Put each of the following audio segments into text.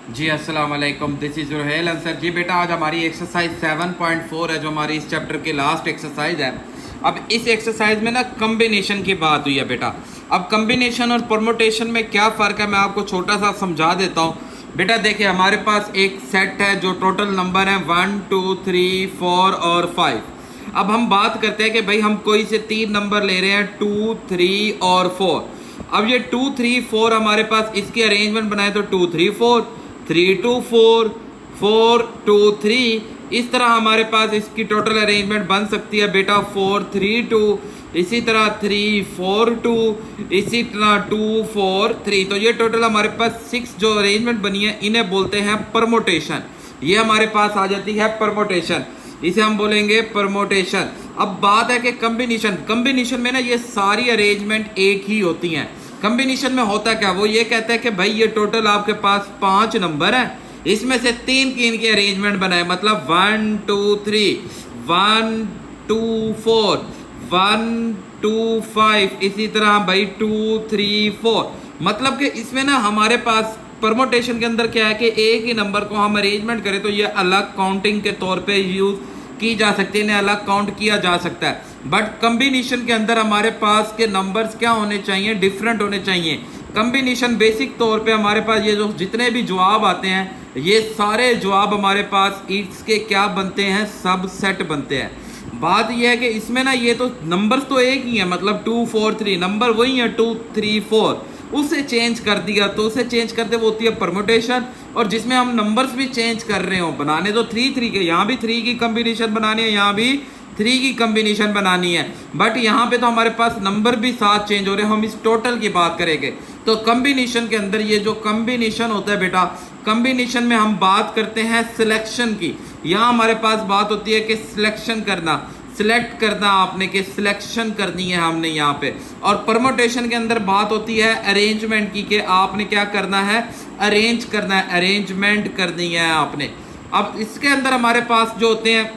जी अस्सलाम वालेकुम, this is Ruhel Ansar. जी बेटा, आज हमारी एक्सरसाइज 7.4 है जो हमारी इस चैप्टर की लास्ट एक्सरसाइज है। अब इस एक्सरसाइज में ना कम्बिनेशन की बात हुई है बेटा। अब कम्बिनेशन और परमुटेशन में क्या फ़र्क है मैं आपको छोटा सा समझा देता हूँ। बेटा देखिए, हमारे पास एक सेट है जो टोटल नंबर है 1 2 3 4 और 5। अब हम बात करते हैं कि भाई हम कोई से तीन नंबर ले रहे हैं 2 3 और 4। अब ये 2 3 4 हमारे पास इसकी अरेंजमेंट बनाए तो 2 3 4, 3 2 4, 4 2 3। इस तरह हमारे पास इसकी टोटल अरेंजमेंट बन सकती है बेटा 4 3 2, इसी तरह 3 4 2, इसी तरह 2 4 3। तो ये टोटल हमारे पास 6 जो अरेंजमेंट बनी है इन्हें बोलते हैं परमोटेशन। ये हमारे पास आ जाती है परमोटेशन, इसे हम बोलेंगे परमोटेशन। अब बात है कि कम्बिनेशन। कम्बिनेशन में ना ये सारी अरेंजमेंट एक ही होती हैं। कम्बिनेशन में होता क्या, वो ये कहता है कि भाई ये टोटल आपके पास 5 नंबर है, इसमें से तीन की इनकी अरेंजमेंट बनाए, मतलब 1 2 3, 1 2 4, 1 2 5, इसी तरह भाई 2 3 4। मतलब कि इसमें ना हमारे पास परमोटेशन के अंदर क्या है कि एक ही नंबर को हम अरेंजमेंट करें तो ये अलग काउंटिंग के तौर पे यूज की जा सकती है, इन्हें अलग काउंट किया जा सकता है। बट कम्बिनेशन के अंदर हमारे पास के नंबर्स क्या होने चाहिए, डिफरेंट होने चाहिए। कम्बिनेशन बेसिक तौर पे हमारे पास ये जो जितने भी जवाब आते हैं ये सारे जवाब हमारे पास इसके क्या बनते हैं, सब सेट बनते हैं। बात यह है कि इसमें ना ये तो नंबर्स तो एक ही है, मतलब 2 4 3 नंबर वही है 2 3 4। उसे चेंज कर दिया तो उसे चेंज करते वो होती है परमुटेशन। और जिसमें हम नंबर्स भी चेंज कर रहे हो, बनाने तो 3 3 के, यहाँ भी 3 की कम्बिनेशन बनानी है, यहाँ भी 3 की कम्बिनेशन बनानी है। बट यहाँ पे तो हमारे पास नंबर भी साथ चेंज हो रहे हैं। हम इस टोटल की बात करेंगे तो कम्बिनेशन के अंदर ये जो कम्बिनेशन होता है बेटा, कम्बिनेशन में हम बात करते हैं सिलेक्शन की। यहाँ हमारे पास बात होती है कि सिलेक्शन करना, सिलेक्ट करना आपने, कि सिलेक्शन करनी है हमने यहाँ पे। और परमुटेशन के अंदर बात होती है अरेंजमेंट की, कि आपने क्या करना है, अरेंज करना है, अरेंजमेंट करनी है आपने। अब इसके अंदर हमारे पास जो होते हैं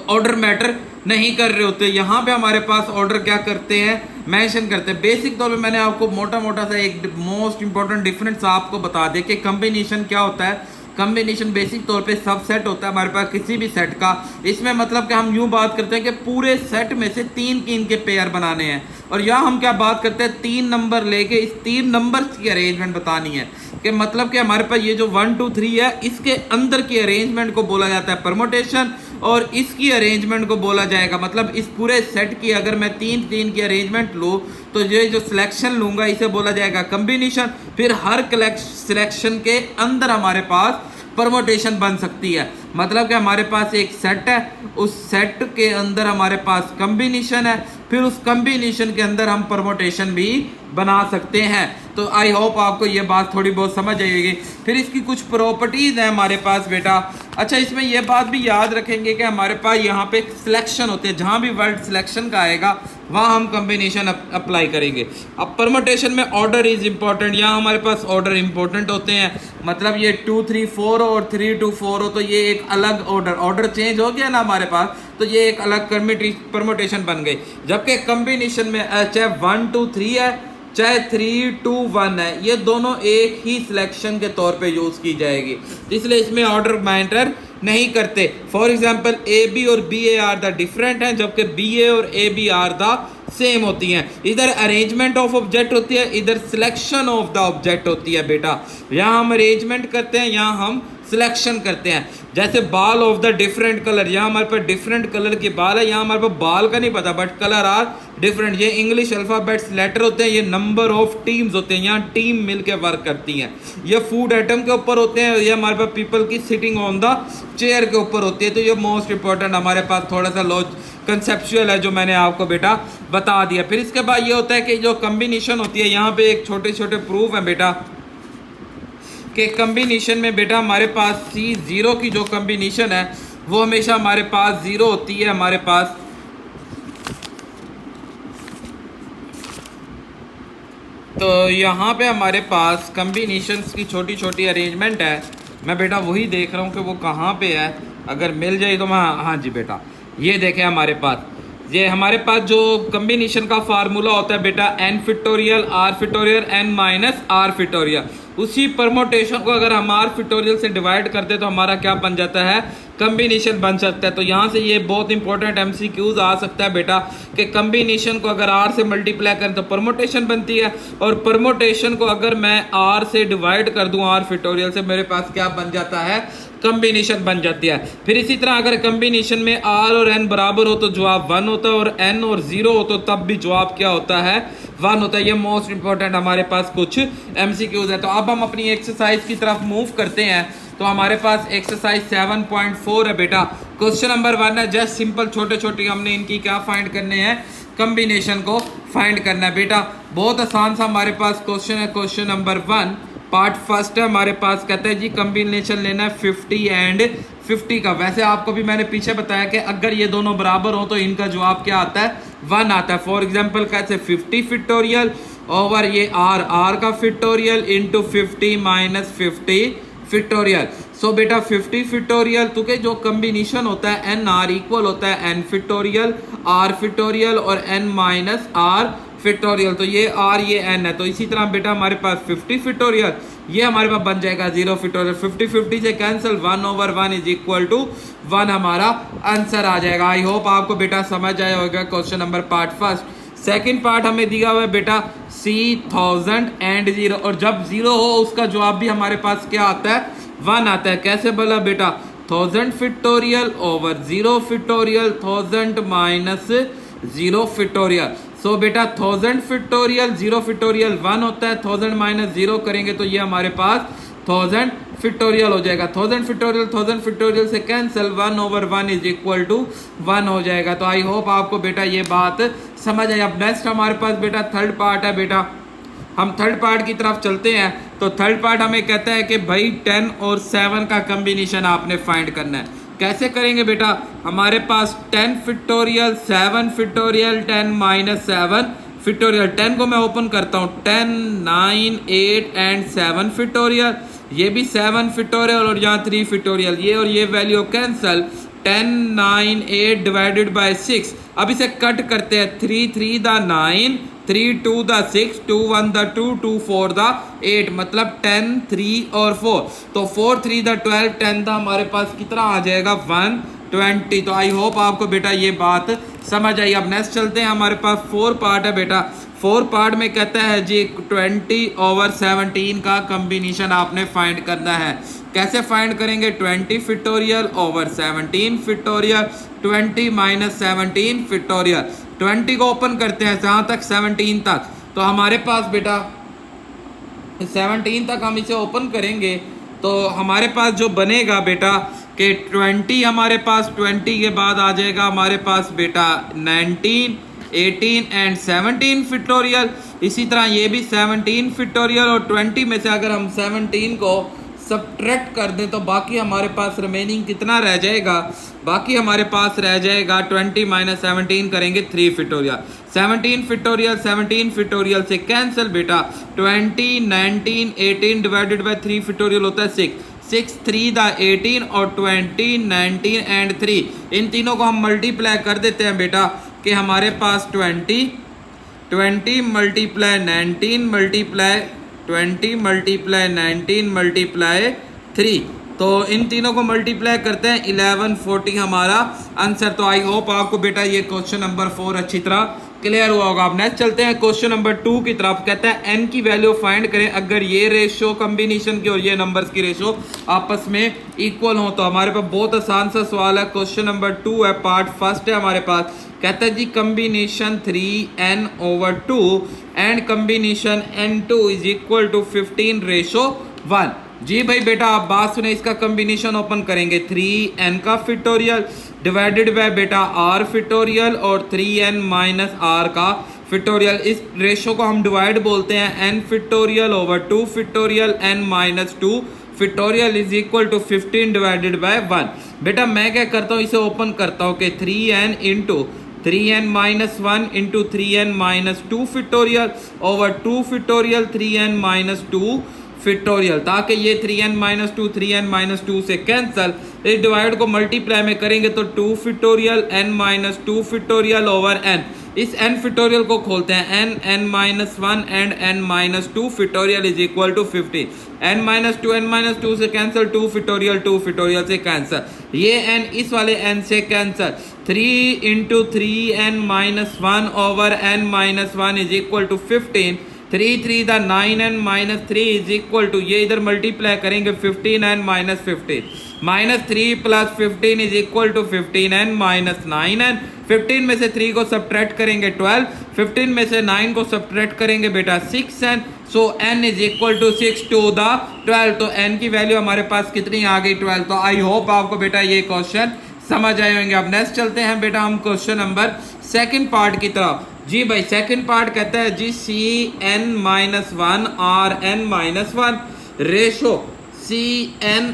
ऑर्डर मैटर नहीं कर रहे होते, यहाँ पे हमारे पास ऑर्डर क्या करते हैं, मेंशन करते हैं। बेसिक तौर पे मैंने आपको मोटा मोटा सा एक मोस्ट इंपॉर्टेंट डिफरेंस आपको बता दें कि कम्बिनेशन क्या होता है। कम्बिनेशन बेसिक तौर पे सब सेट होता है हमारे पास किसी भी सेट का। इसमें मतलब कि हम यूँ बात करते हैं कि पूरे सेट में से तीन की इनके पेयर बनाने हैं। और यहाँ हम क्या बात करते हैं, तीन नंबर लेके इस तीन नंबर्स की अरेंजमेंट बतानी है। कि मतलब कि हमारे पास ये जो 1 2 3 है इसके अंदर की अरेंजमेंट को बोला जाता है परमुटेशन, और इसकी अरेंजमेंट को बोला जाएगा, मतलब इस पूरे सेट की अगर मैं तीन तीन की अरेंजमेंट लूँ तो ये जो सिलेक्शन लूँगा इसे बोला जाएगा कम्बिनेशन। फिर हर सिलेक्शन के अंदर हमारे पास परमुटेशन बन सकती है। मतलब कि हमारे पास एक सेट है, उस सेट के अंदर हमारे पास कम्बिनेशन है, फिर उस कम्बिनेशन के अंदर हम परमुटेशन भी बना सकते हैं। तो आई होप आपको ये बात थोड़ी बहुत समझ आएगी। फिर इसकी कुछ प्रॉपर्टीज़ हैं हमारे पास बेटा। अच्छा, इसमें यह बात भी याद रखेंगे कि हमारे पास यहाँ पे सिलेक्शन होते हैं, जहाँ भी वर्ड सिलेक्शन का आएगा वहाँ हम कम्बिनेशन अप्लाई करेंगे। अब परमुटेशन में ऑर्डर इज इम्पॉर्टेंट, यहाँ हमारे पास ऑर्डर इम्पोर्टेंट होते हैं। मतलब ये 2 3 4 और 3 2 4 हो तो ये एक अलग ऑर्डर चेंज हो गया ना हमारे पास, तो ये एक अलग परमुटेशन बन गई। जबकि कम्बिनेशन में चाहे 1 2 3 है चाहे 3 2 1 है, ये दोनों एक ही सिलेक्शन के तौर पे यूज की जाएगी, इसलिए इसमें ऑर्डर मैटर नहीं करते। फॉर एग्जाम्पल ए बी और B A are the different हैं, जबकि बी ए और A B are the same होती हैं। इधर अरेंजमेंट ऑफ ऑब्जेक्ट होती है, इधर सिलेक्शन ऑफ द ऑब्जेक्ट होती है बेटा। यहाँ हम अरेंजमेंट करते हैं, यहाँ हम सिलेक्शन करते हैं। जैसे बाल ऑफ द डिफरेंट कलर, यहाँ हमारे पास डिफरेंट कलर के बाल है, यहाँ हमारे पास बाल का नहीं पता बट कलर आर डिफरेंट। ये इंग्लिश अल्फ़ाबेट्स लेटर होते हैं, ये नंबर ऑफ टीम्स होते हैं, यहाँ टीम मिलके वर्क करती हैं। ये फूड आइटम के ऊपर होते हैं, ये हमारे पास पीपल की सिटिंग ऑन द चेयर के ऊपर होती है। तो ये मोस्ट इंपॉर्टेंट हमारे पास थोड़ा सा कंसेप्चुअल है जो मैंने आपको बेटा बता दिया। फिर इसके बाद ये होता है कि जो कम्बिनेशन होती है, यहाँ पे एक छोटे छोटे प्रूफ है बेटा कि कम्बिनेशन में बेटा हमारे पास C0 की जो कम्बिनेशन है वो हमेशा हमारे पास 0 होती है हमारे पास। तो यहाँ पे हमारे पास कम्बिनेशंस की छोटी छोटी अरेंजमेंट है। मैं बेटा वही देख रहा हूँ कि वो कहाँ पे है, अगर मिल जाए तो मैं, हाँ जी बेटा ये देखें हमारे पास, ये हमारे पास जो कम्बिनेशन का फार्मूला होता है बेटा, n factorial r factorial n minus r factorial. उसी परमोटेशन को अगर हम आर फैक्टोरियल से डिवाइड करते तो हमारा क्या बन जाता है, कम्बिनेशन बन सकता है। तो यहाँ से ये बहुत इंपॉर्टेंट एमसीक्यूज आ सकता है बेटा कि कम्बिनेशन को अगर आर से मल्टीप्लाई करें तो परमोटेशन बनती है, और परमोटेशन को अगर मैं आर से डिवाइड कर दूं आर फैक्टोरियल से, मेरे पास क्या बन जाता है, कम्बिनेशन बन जाती है। फिर इसी तरह अगर कम्बिनेशन में आर और एन बराबर हो तो जवाब 1 होता है, और एन और 0 हो तो तब भी जवाब क्या होता है, 1 होता है। ये मोस्ट इंपॉर्टेंट हमारे पास कुछ एमसीक्यूज है। तो अब हम अपनी एक्सरसाइज की तरफ मूव करते हैं। तो हमारे पास एक्सरसाइज 7.4 है बेटा। क्वेश्चन नंबर 1 है, जस्ट सिंपल छोटे छोटे हमने इनकी क्या फाइंड करने हैं, कम्बिनेशन को फाइंड करना है बेटा। बहुत आसान सा हमारे पास क्वेश्चन है। क्वेश्चन नंबर 1 पार्ट फर्स्ट है हमारे पास, कहते हैं जी कम्बिनेशन लेना है 50 एंड 50 का। वैसे आपको भी मैंने पीछे बताया कि अगर ये दोनों बराबर हो तो इनका जवाब क्या आता है, 1 आता है। फॉर एग्जांपल कैसे 50 फैक्टोरियल ओवर ये आर का factorial into 50 minus 50 factorial. So बेटा 50 फैक्टोरियल तो के जो कम्बिनेशन होता है एन आर इक्वल होता है एन फैक्टोरियल आर फैक्टोरियल और एन माइनस आर फैक्टोरियल। तो ये आर ये एन है। तो इसी तरह बेटा हमारे पास 50 फैक्टोरियल ये हमारे पास बन जाएगा 0 फैक्टोरियल। 50 50 से कैंसिल, 1/1 इज इक्वल टू 1 हमारा आंसर आ जाएगा। आई होप आपको बेटा समझ आया होगा question number part first. Second part हमें दिया हुआ है बेटा C 1000 एंड 0, और जब 0 हो उसका जवाब भी हमारे पास क्या आता है, 1 आता है। कैसे बोला बेटा, 1000 factorial over 0 factorial, 1000 minus 0 factorial. So बेटा 1000 फैक्टोरियल 0 फैक्टोरियल 1 होता है, 1000 माइनस 0 करेंगे तो ये हमारे पास 1000 फैक्टोरियल हो जाएगा। 1000 फैक्टोरियल से कैंसिल, 1/1 इज इक्वल टू 1 हो जाएगा। तो आई होप आपको बेटा ये बात समझ आई। अब नेक्स्ट हमारे पास बेटा थर्ड पार्ट है बेटा। हम थर्ड पार्ट की तरफ चलते हैं। तो थर्ड पार्ट हमें कहता है कि भाई 10 और 7 का कम्बिनेशन आपने फाइंड करना है। कैसे करेंगे बेटा, हमारे पास 10 फैक्टोरियल 7 फैक्टोरियल 10 माइनस 7 फैक्टोरियल। 10 को मैं ओपन करता हूँ, 10 9 8 एंड 7 फैक्टोरियल, ये भी 7 फैक्टोरियल और यहाँ 3 फैक्टोरियल। ये और ये वैल्यू कैंसल, 10 9 8 डिवाइडेड बाय 6। अब इसे कट करते हैं, 3 3 द 9, 3 2 द 6, 2 1 द 2, 2 4 द 8, मतलब 10 3 और 4। तो 4 3 द 12, 10 द हमारे पास कितना आ जाएगा, 120। तो आई होप आपको बेटा ये बात समझ आई। अब नेक्स्ट चलते हैं, हमारे पास 4 पार्ट है बेटा। 4 पार्ट में कहता है जी 20 ओवर 17 का कम्बिनेशन आपने फाइंड करना है। कैसे फाइंड करेंगे, 20 factorial over 17 factorial, 20 minus 17 factorial. 20 को ओपन करते हैं जहाँ तक 17 तक, तो हमारे पास बेटा 17 तक हम इसे ओपन करेंगे तो हमारे पास जो बनेगा बेटा कि 20 हमारे पास 20 के बाद आ जाएगा हमारे पास बेटा 19 18 एंड 17 फैक्टोरियल। इसी तरह ये भी 17 फैक्टोरियल, और 20 में से अगर हम 17 को सब्ट्रैक्ट कर दें तो बाकी हमारे पास रिमेनिंग कितना रह जाएगा, बाकी हमारे पास रह जाएगा 20 माइनस 17 करेंगे 3 फैक्टोरियल। 17 फैक्टोरियल से कैंसिल बेटा, 20 19 18 डिवाइडेड बाय 3 फैक्टोरियल होता है 6, 6 3 द 18 और 20 19 एंड 3। इन तीनों को हम मल्टीप्लाई कर देते हैं बेटा कि हमारे पास 20 मल्टीप्लाई 19 मल्टीप्लाई 20 मल्टीप्लाई 19 मल्टीप्लाई 3। तो इन तीनों को मल्टीप्लाई करते हैं 1140 हमारा आंसर। तो आई होप आपको बेटा ये क्वेश्चन नंबर 4 अच्छी तरह क्लियर हुआ होगा। अब नेक्स्ट चलते हैं क्वेश्चन नंबर 2 की तरफ। कहता है n की वैल्यू फाइंड करें अगर ये रेशो कॉम्बिनेशन की और ये नंबर्स की रेशो आपस में इक्वल हो। तो हमारे पास बहुत आसान सा सवाल है। क्वेश्चन नंबर 2 है, पार्ट फर्स्ट है हमारे पास। कहता है जी combination 3n over 2 and combination n2 is equal to 15:1। जी भाई बेटा आप बात सुने, इसका कम्बिनेशन ओपन करेंगे 3n का फैक्टोरियल डिवाइडेड बाय बेटा r फैक्टोरियल और 3n माइनस r का फैक्टोरियल। इस रेशो को हम डिवाइड बोलते हैं n factorial over 2 factorial n minus 2 factorial is equal to 15 divided by 1। बेटा मैं क्या करता हूँ, इसे ओपन करता हूँ कि 3n into 3n minus 1 into 3n minus 2 factorial over 2 factorial 3n minus 2 फिटोरियल, ताकि ये 3n-2 3n-2 से कैंसल। इस डिवाइड को मल्टीप्लाई में करेंगे तो 2 factorial n-2 factorial over n। इस n फिटोरियल को खोलते हैं, n-1 and n-2 factorial is equal to 50। n-2 से कैंसल, 2 फिटोरियल से कैंसल। ये n इस वाले n से cancel. 3 into 3n-1 over n-1 is equal to 15। 3 3 the 9n-3 is equal to, ये इधर मल्टीप्लाई करेंगे 15n-15, -3 plus 15 is equal to 15n-9n। 15 में से 3 को सब्ट्रैक्ट करेंगे 12, 15 में से 9 को सब्ट्रैक्ट करेंगे बेटा 6n। So n is equal to 6 the द 12। तो n की वैल्यू हमारे पास कितनी आ गई? 12। तो आई होप आपको बेटा ये क्वेश्चन समझ आए होंगे। अब नेक्स्ट चलते हैं बेटा हम क्वेश्चन नंबर सेकंड पार्ट की तरफ। जी भाई सेकंड पार्ट कहता है जी Cn-1 और n-1 ratio CN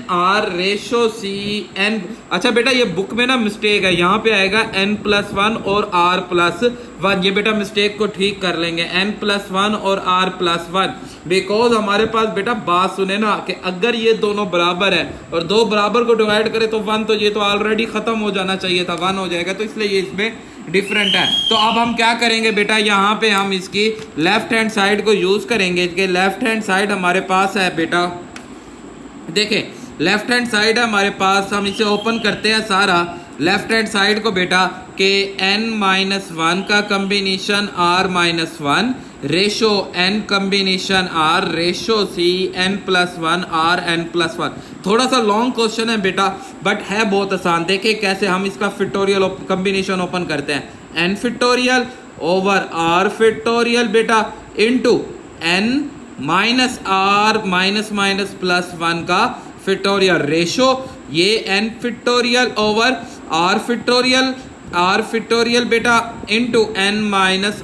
ratio CN। अच्छा बेटा ये बुक में ना मिस्टेक है, यहाँ पे आएगा n+1 और r+1। ये बेटा मिस्टेक को ठीक कर लेंगे, n+1 और r+1, बिकॉज हमारे पास बेटा बात सुने ना कि अगर ये दोनों बराबर है और दो बराबर को डिवाइड करे तो 1, तो ये तो ऑलरेडी खत्म हो जाना चाहिए था, 1 हो जाएगा, तो इसलिए ये इसमें डिफरेंट है। तो अब हम क्या करेंगे बेटा, यहाँ पे हम इसकी लेफ्ट हैंड साइड को यूज करेंगे। इसके लेफ्ट हैंड साइड हमारे पास है बेटा, देखें लेफ्ट हैंड साइड है हमारे पास, हम इसे ओपन करते हैं सारा लेफ्ट हैंड साइड को बेटा के n-1 का combination r-1 ratio n combination r ratio Cn+1 rn+1। थोड़ा सा लॉन्ग क्वेश्चन है बेटा बट है बहुत आसान। देखें कैसे हम इसका फिटोरियल कम्बिनेशन ओपन करते हैं, n factorial over r factorial बेटा इनटू n माइनस r +1 का फिटोरियल रेशो, ये n factorial over r factorial बेटा इनटू n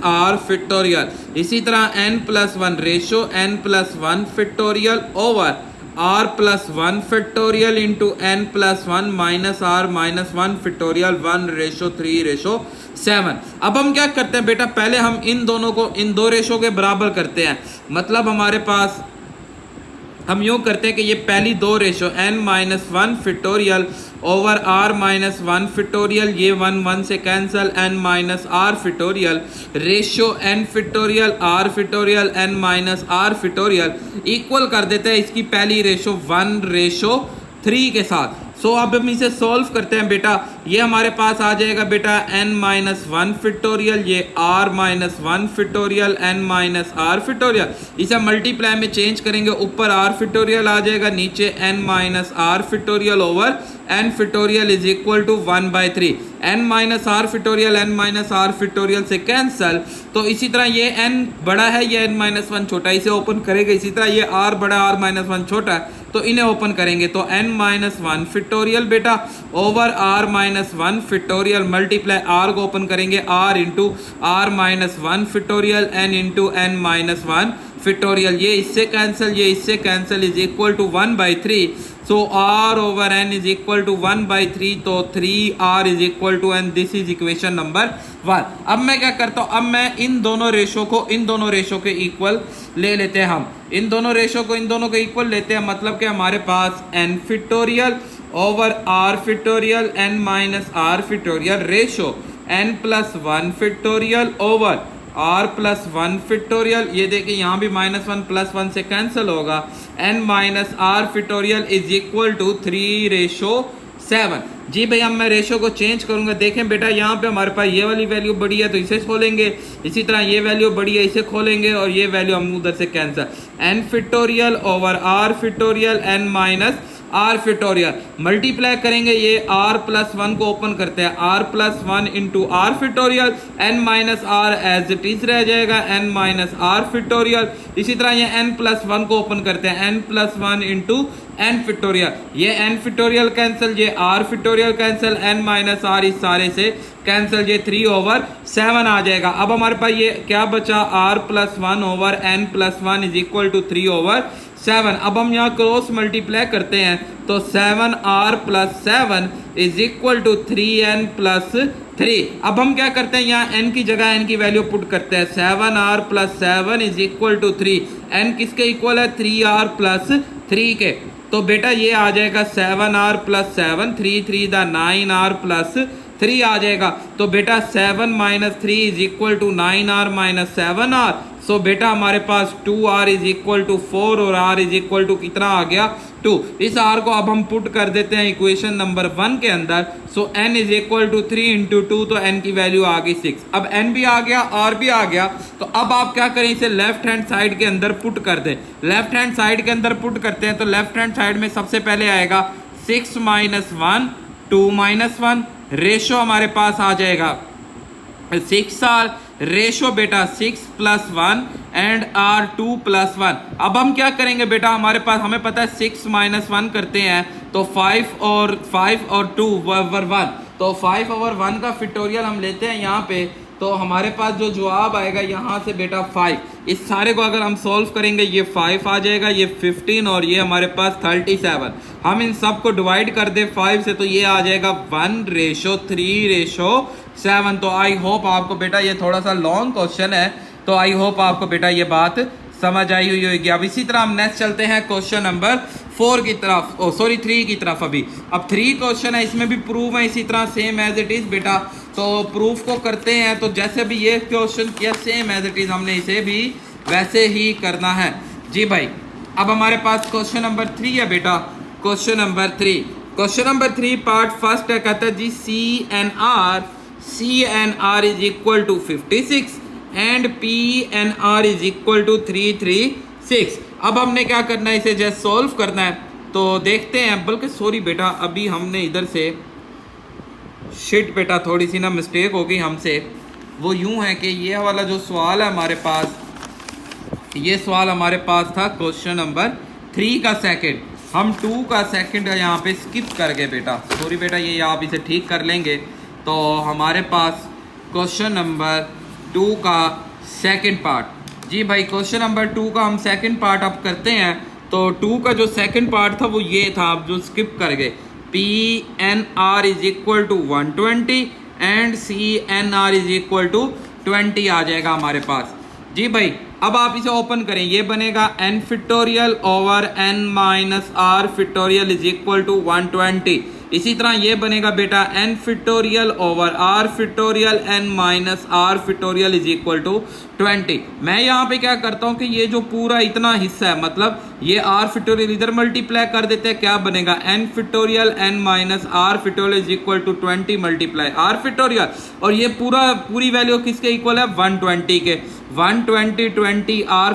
r फिटोरियल। इसी तरह n+1 ratio n+1 factorial over r+1 factorial into n+1 -r-1 factorial 1:3:7। अब हम क्या करते हैं बेटा, पहले हम इन दोनों को इन दो रेशो के बराबर करते हैं। मतलब हमारे पास हम यूँ करते हैं कि ये पहली दो रेशो n-1 फिटोरियल ओवर r-1 फिटोरियल, ये 1 से cancel, n-r factorial ratio n factorial r factorial n-r factorial equal कर देते हैं इसकी पहली रेशो 1:3 के साथ। सो अब हम इसे सॉल्व करते हैं बेटा, ये हमारे पास आ जाएगा बेटा n-1 फिटोरियल, ये r-1 फिटोरियल n-r फिटोरियल। इसे मल्टीप्लाई में चेंज करेंगे, ऊपर r फिटोरियल आ जाएगा, नीचे n-r factorial over n factorial is equal to 1/3। n-r factorial n-r factorial से कैंसल। तो इसी तरह ये n बड़ा है, ये n-1 छोटा है, इसे ओपन करेंगे। इसी तरह ये r बड़ा r-1 छोटा है, तो इन्हें ओपन करेंगे। तो n-1 फिटोरियल बेटा over r-1 factorial multiply r को ओपन करेंगे, r into r-1 factorial n into n-1 factorial, ये इससे कैंसल, ये इससे cancel is equal to 1/3। So r over n is equal to 1/3, तो 3r is equal to n। This is equation number 1। अब मैं क्या करता हूँ, अब मैं इन दोनों रेशो को इन दोनों रेशो के इक्वल ले लेते हैं। हम इन दोनों रेशो को इन दोनों के इक्वल लेते हैं, मतलब कि हमारे पास n factorial over r factorial n-r factorial ratio n+1 factorial over r+1 factorial, ये देखिए यहाँ भी -1 +1 से कैंसिल होगा, n-r फिटोरियल इज इक्वल टू 3:7। जी भाई अब मैं रेशो को चेंज करूंगा। देखें बेटा यहाँ पे हमारे पास ये वाली वैल्यू बड़ी है तो इसे खोलेंगे, इसी तरह ये वैल्यू बड़ी है इसे खोलेंगे, और ये वैल्यू हम उधर से cancel, n factorial over r factorial n-r factorial multiply करेंगे, ये r+1 को ओपन करते हैं, r+1 into r factorial n-r as it is रह जाएगा, n-r फिटोरियल। इसी तरह ये n+1 को ओपन करते हैं, n+1 इंटू n फैक्टोरियल, ये n फैक्टोरियल कैंसिल, ये r factorial cancel, n minus r इस सारे से कैंसिल, ये 3/7 आ जाएगा। अब हमारे पास ये क्या बचा, r plus 1 over n plus 1 is equal to 3/7। अब हम यहाँ क्रॉस मल्टीप्लाई करते हैं तो 7r plus 7 is equal to 3n plus 3। अब हम क्या करते हैं, यहाँ n की जगह n की वैल्यू पुट करते हैं, 7r plus 7 is equal to 3। n किसके इक्वल है, 3r प्लस 3 के। तो बेटा ये आ जाएगा 7r प्लस 7, 3 3 दा 9r प्लस 3 आ जाएगा। तो बेटा 7 minus 3 is equal to 9r minus 7r। So बेटा हमारे पास 2r इज इक्वल टू 4 और r इज इक्वल टू कितना आ गया, 2। इस r को अब हम पुट कर देते हैं इक्वेशन नंबर 1 के अंदर। So n is equal to 3 into 2, तो n की वैल्यू आ गई 6। अब n भी आ गया, r भी आ गया। तो अब आप क्या करें, इसे लेफ्ट हैंड साइड के अंदर पुट कर दें। लेफ्ट हैंड साइड के अंदर पुट करते हैं तो लेफ्ट हैंड साइड में सबसे पहले आएगा 6 माइनस 1, 2 माइनस 1, रेशो हमारे पास आ जाएगा 6r, रेशो बेटा 6 प्लस 1 एंड r 2 प्लस 1। अब हम क्या करेंगे बेटा, हमारे पास हमें पता है 6 माइनस 1 करते हैं तो 5 और 2 ओवर 1, तो 5 ओवर 1 का फैक्टोरियल हम लेते हैं यहाँ पे। तो हमारे पास जो जवाब आएगा यहाँ से बेटा 5, इस सारे को अगर हम सॉल्व करेंगे ये 5 आ जाएगा, ये 15 और ये हमारे पास 37। हम इन सब को डिवाइड कर दे 5 से तो ये आ जाएगा 1:3:7। तो आई होप आपको बेटा ये थोड़ा सा लॉन्ग क्वेश्चन है, तो आई होप आपको बेटा ये बात समझ आई हुई होगी। अब इसी तरह हम नेक्स्ट चलते हैं क्वेश्चन नंबर 4 की तरफ, 3 की तरफ। अब 3 क्वेश्चन है, इसमें भी प्रूफ है इसी तरह सेम एज इट इज बेटा। तो प्रूफ को करते हैं, तो जैसे भी ये क्वेश्चन किया सेम एज इट इज हमने इसे भी वैसे ही करना है जी भाई। अब हमारे पास क्वेश्चन नंबर 3 है बेटा। क्वेश्चन नंबर 3 पार्ट फर्स्ट है, कहता है जी CNR is equal to 56 and PNR is equal to 336। अब हमने क्या करना है, इसे जैसे सॉल्व करना है। तो देखते हैं, बल्कि सॉरी बेटा अभी हमने इधर से शिट बेटा थोड़ी सी ना मिस्टेक हो गई हमसे। वो यूं है कि ये वाला जो सवाल है हमारे पास, ये सवाल हमारे पास था क्वेश्चन नंबर 3 का सेकंड, हम 2 का सेकंड यहाँ पे स्किप कर गए बेटा। सॉरी बेटा, ये आप इसे ठीक कर लेंगे। तो हमारे पास क्वेश्चन नंबर 2 का सेकंड पार्ट, जी भाई क्वेश्चन नंबर 2 का हम सेकंड पार्ट अब करते हैं। तो 2 का जो सेकंड पार्ट था वो ये था, आप जो स्किप कर गए, PNR is equal to 120 and CNR is equal to 20 आ जाएगा हमारे पास जी भाई। अब आप इसे ओपन करें, ये बनेगा n factorial over n minus r factorial is equal to 120। इसी तरह ये बनेगा बेटा n factorial over r factorial n minus r factorial is equal to 20। मैं यहाँ पे क्या करता हूँ कि ये जो पूरा इतना हिस्सा है, मतलब ये r फैक्टोरियल इधर मल्टीप्लाई कर देते हैं, क्या बनेगा n factorial n minus r factorial is equal to 20 multiply r factorial. और ये पूरी वैल्यू किसके इक्वल है, 120 के। 120 20 r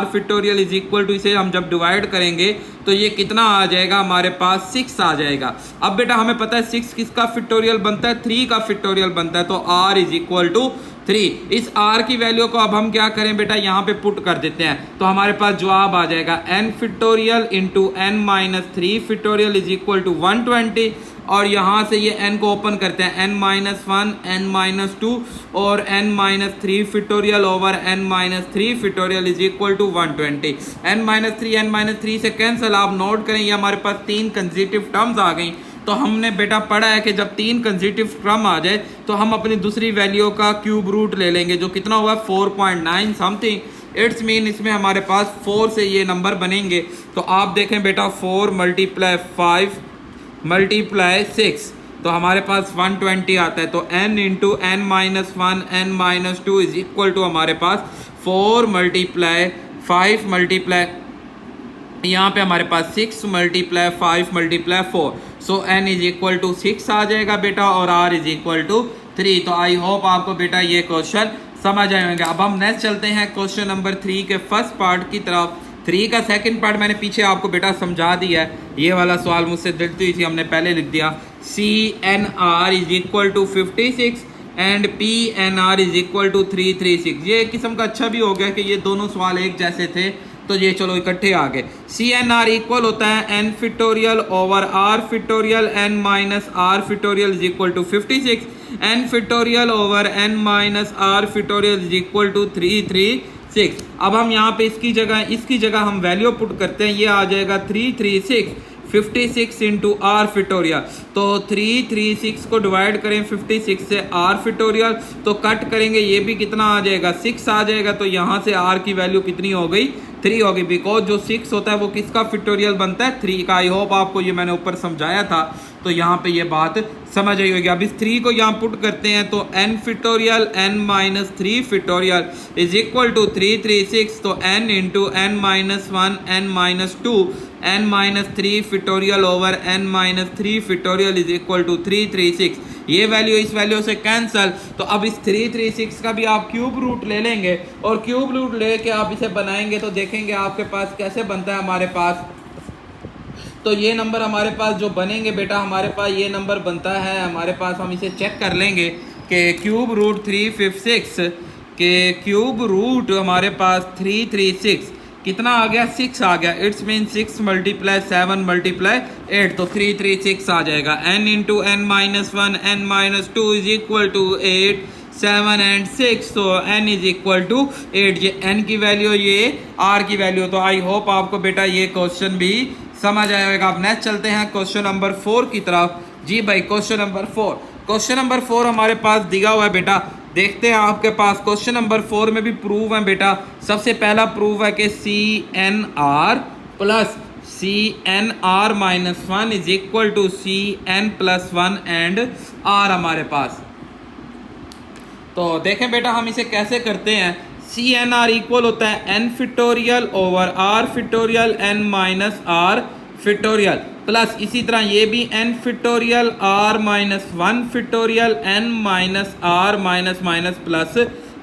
factorial is equal to, इसे हम जब डिवाइड करेंगे तो ये कितना आ जाएगा हमारे पास, 6 आ जाएगा। अब बेटा हमें पता है 6 किसका फैक्टोरियल बनता है, 3 का फैक्टोरियल बनता है। तो r इज इक्वल टू 3। इस r की वैल्यू को अब हम क्या करें बेटा, यहाँ पे पुट कर देते हैं। तो हमारे पास जवाब आ जाएगा n factorial into n minus 3 factorial is equal to 120। और यहाँ से ये n को ओपन करते हैं, n माइनस 1 n माइनस 2 और n minus 3 factorial over n minus 3 factorial is equal to 120। n minus 3 से कैंसिल, आप नोट करें ये हमारे पास 3 कंसेक्यूटिव टर्म्स आ गई। तो हमने बेटा पढ़ा है कि जब 3 कंसेक्यूटिव टर्म आ जाए तो हम अपनी दूसरी वैल्यू का क्यूब रूट ले लेंगे, जो कितना हुआ 4.9 समथिंग। इट्स मीन इसमें हमारे पास 4 से ये नंबर बनेंगे। तो आप देखें बेटा 4 मल्टीप्लाई 5 मल्टीप्लाई 6, तो हमारे पास 120 आता है। तो n into n minus 1 n minus 2 is equal to हमारे पास 4 मल्टीप्लाई 5 मल्टीप्लाई, यहाँ पे हमारे पास 6 multiply 5 multiply 4। So n is equal to 6 आ जाएगा बेटा और r इज इक्वल टू 3। तो आई होप आपको बेटा ये क्वेश्चन समझ आए होंगे। अब हम नेक्स्ट चलते हैं क्वेश्चन नंबर 3 के फर्स्ट पार्ट की तरफ। 3 का सेकंड पार्ट मैंने पीछे आपको बेटा समझा दिया है। ये वाला सवाल मुझसे दिलती हुई थी, हमने पहले लिख दिया CNR is equal to 56 and PNR is equal to 336। ये किस्म का अच्छा भी हो गया कि ये दोनों सवाल एक जैसे थे, तो ये चलो इकट्ठे आ गए। सी एन आर इक्वल होता है n factorial over r factorial n minus r factorial is equal to 56, n factorial over n minus r factorial is equal to 336। अब हम यहाँ पे इसकी जगह हम वैल्यू पुट करते हैं, ये आ जाएगा 336 56 इंटू आर फिटोरियल। तो 336 को डिवाइड करें 56 से आर फिटोरियल तो कट करेंगे, ये भी कितना आ जाएगा 6 आ जाएगा। तो यहाँ से आर की वैल्यू कितनी हो गई 3 होगी, बिकॉज जो 6 होता है वो किसका फिटोरियल बनता है 3 का। आई होप आपको ये मैंने ऊपर समझाया था, तो यहाँ पे ये बात समझ आई होगी। अब इस 3 को यहाँ पुट करते हैं तो n factorial n minus 3 factorial is equal to 336, तो n into n minus 1 n minus 2 n minus 3 factorial over n minus 3 factorial is equal to 336। ये वैल्यू इस वैल्यू से कैंसल, तो अब इस 336 का भी आप क्यूब रूट ले लेंगे और क्यूब रूट लेके आप इसे बनाएंगे तो देखेंगे आपके पास कैसे बनता है। हमारे पास तो ये नंबर हमारे पास जो बनेंगे बेटा, हमारे पास ये नंबर बनता है, हमारे पास हम इसे चेक कर लेंगे कि क्यूब रूट 356 के क्यूब रूट हमारे पास 336 कितना आ गया 6 आ गया। इट्स मीन 6 मल्टीप्लाई 7 मल्टीप्लाई 8, तो 336 आ जाएगा। n into n minus 1 n minus 2 is equal to 8 7 and 6, तो n इज इक्वल टू 8। ये n की वैल्यू, ये r की वैल्यू। तो आई होप आपको बेटा ये क्वेश्चन भी समझ आएगा। अब नेक्स्ट चलते हैं क्वेश्चन नंबर 4 की तरफ। जी भाई क्वेश्चन नंबर 4, क्वेश्चन नंबर 4 हमारे पास दिया हुआ है बेटा। देखते हैं आपके पास क्वेश्चन नंबर 4 में भी प्रूव है बेटा। सबसे पहला प्रूव है कि C N R plus C N R minus 1 is equal to C N plus 1 and R हमारे पास। तो देखें बेटा हम इसे कैसे करते हैं। सी एन आर इक्वल होता है n factorial over r factorial n minus r factorial plus इसी तरह ये भी n factorial r minus 1 factorial n minus r minus minus plus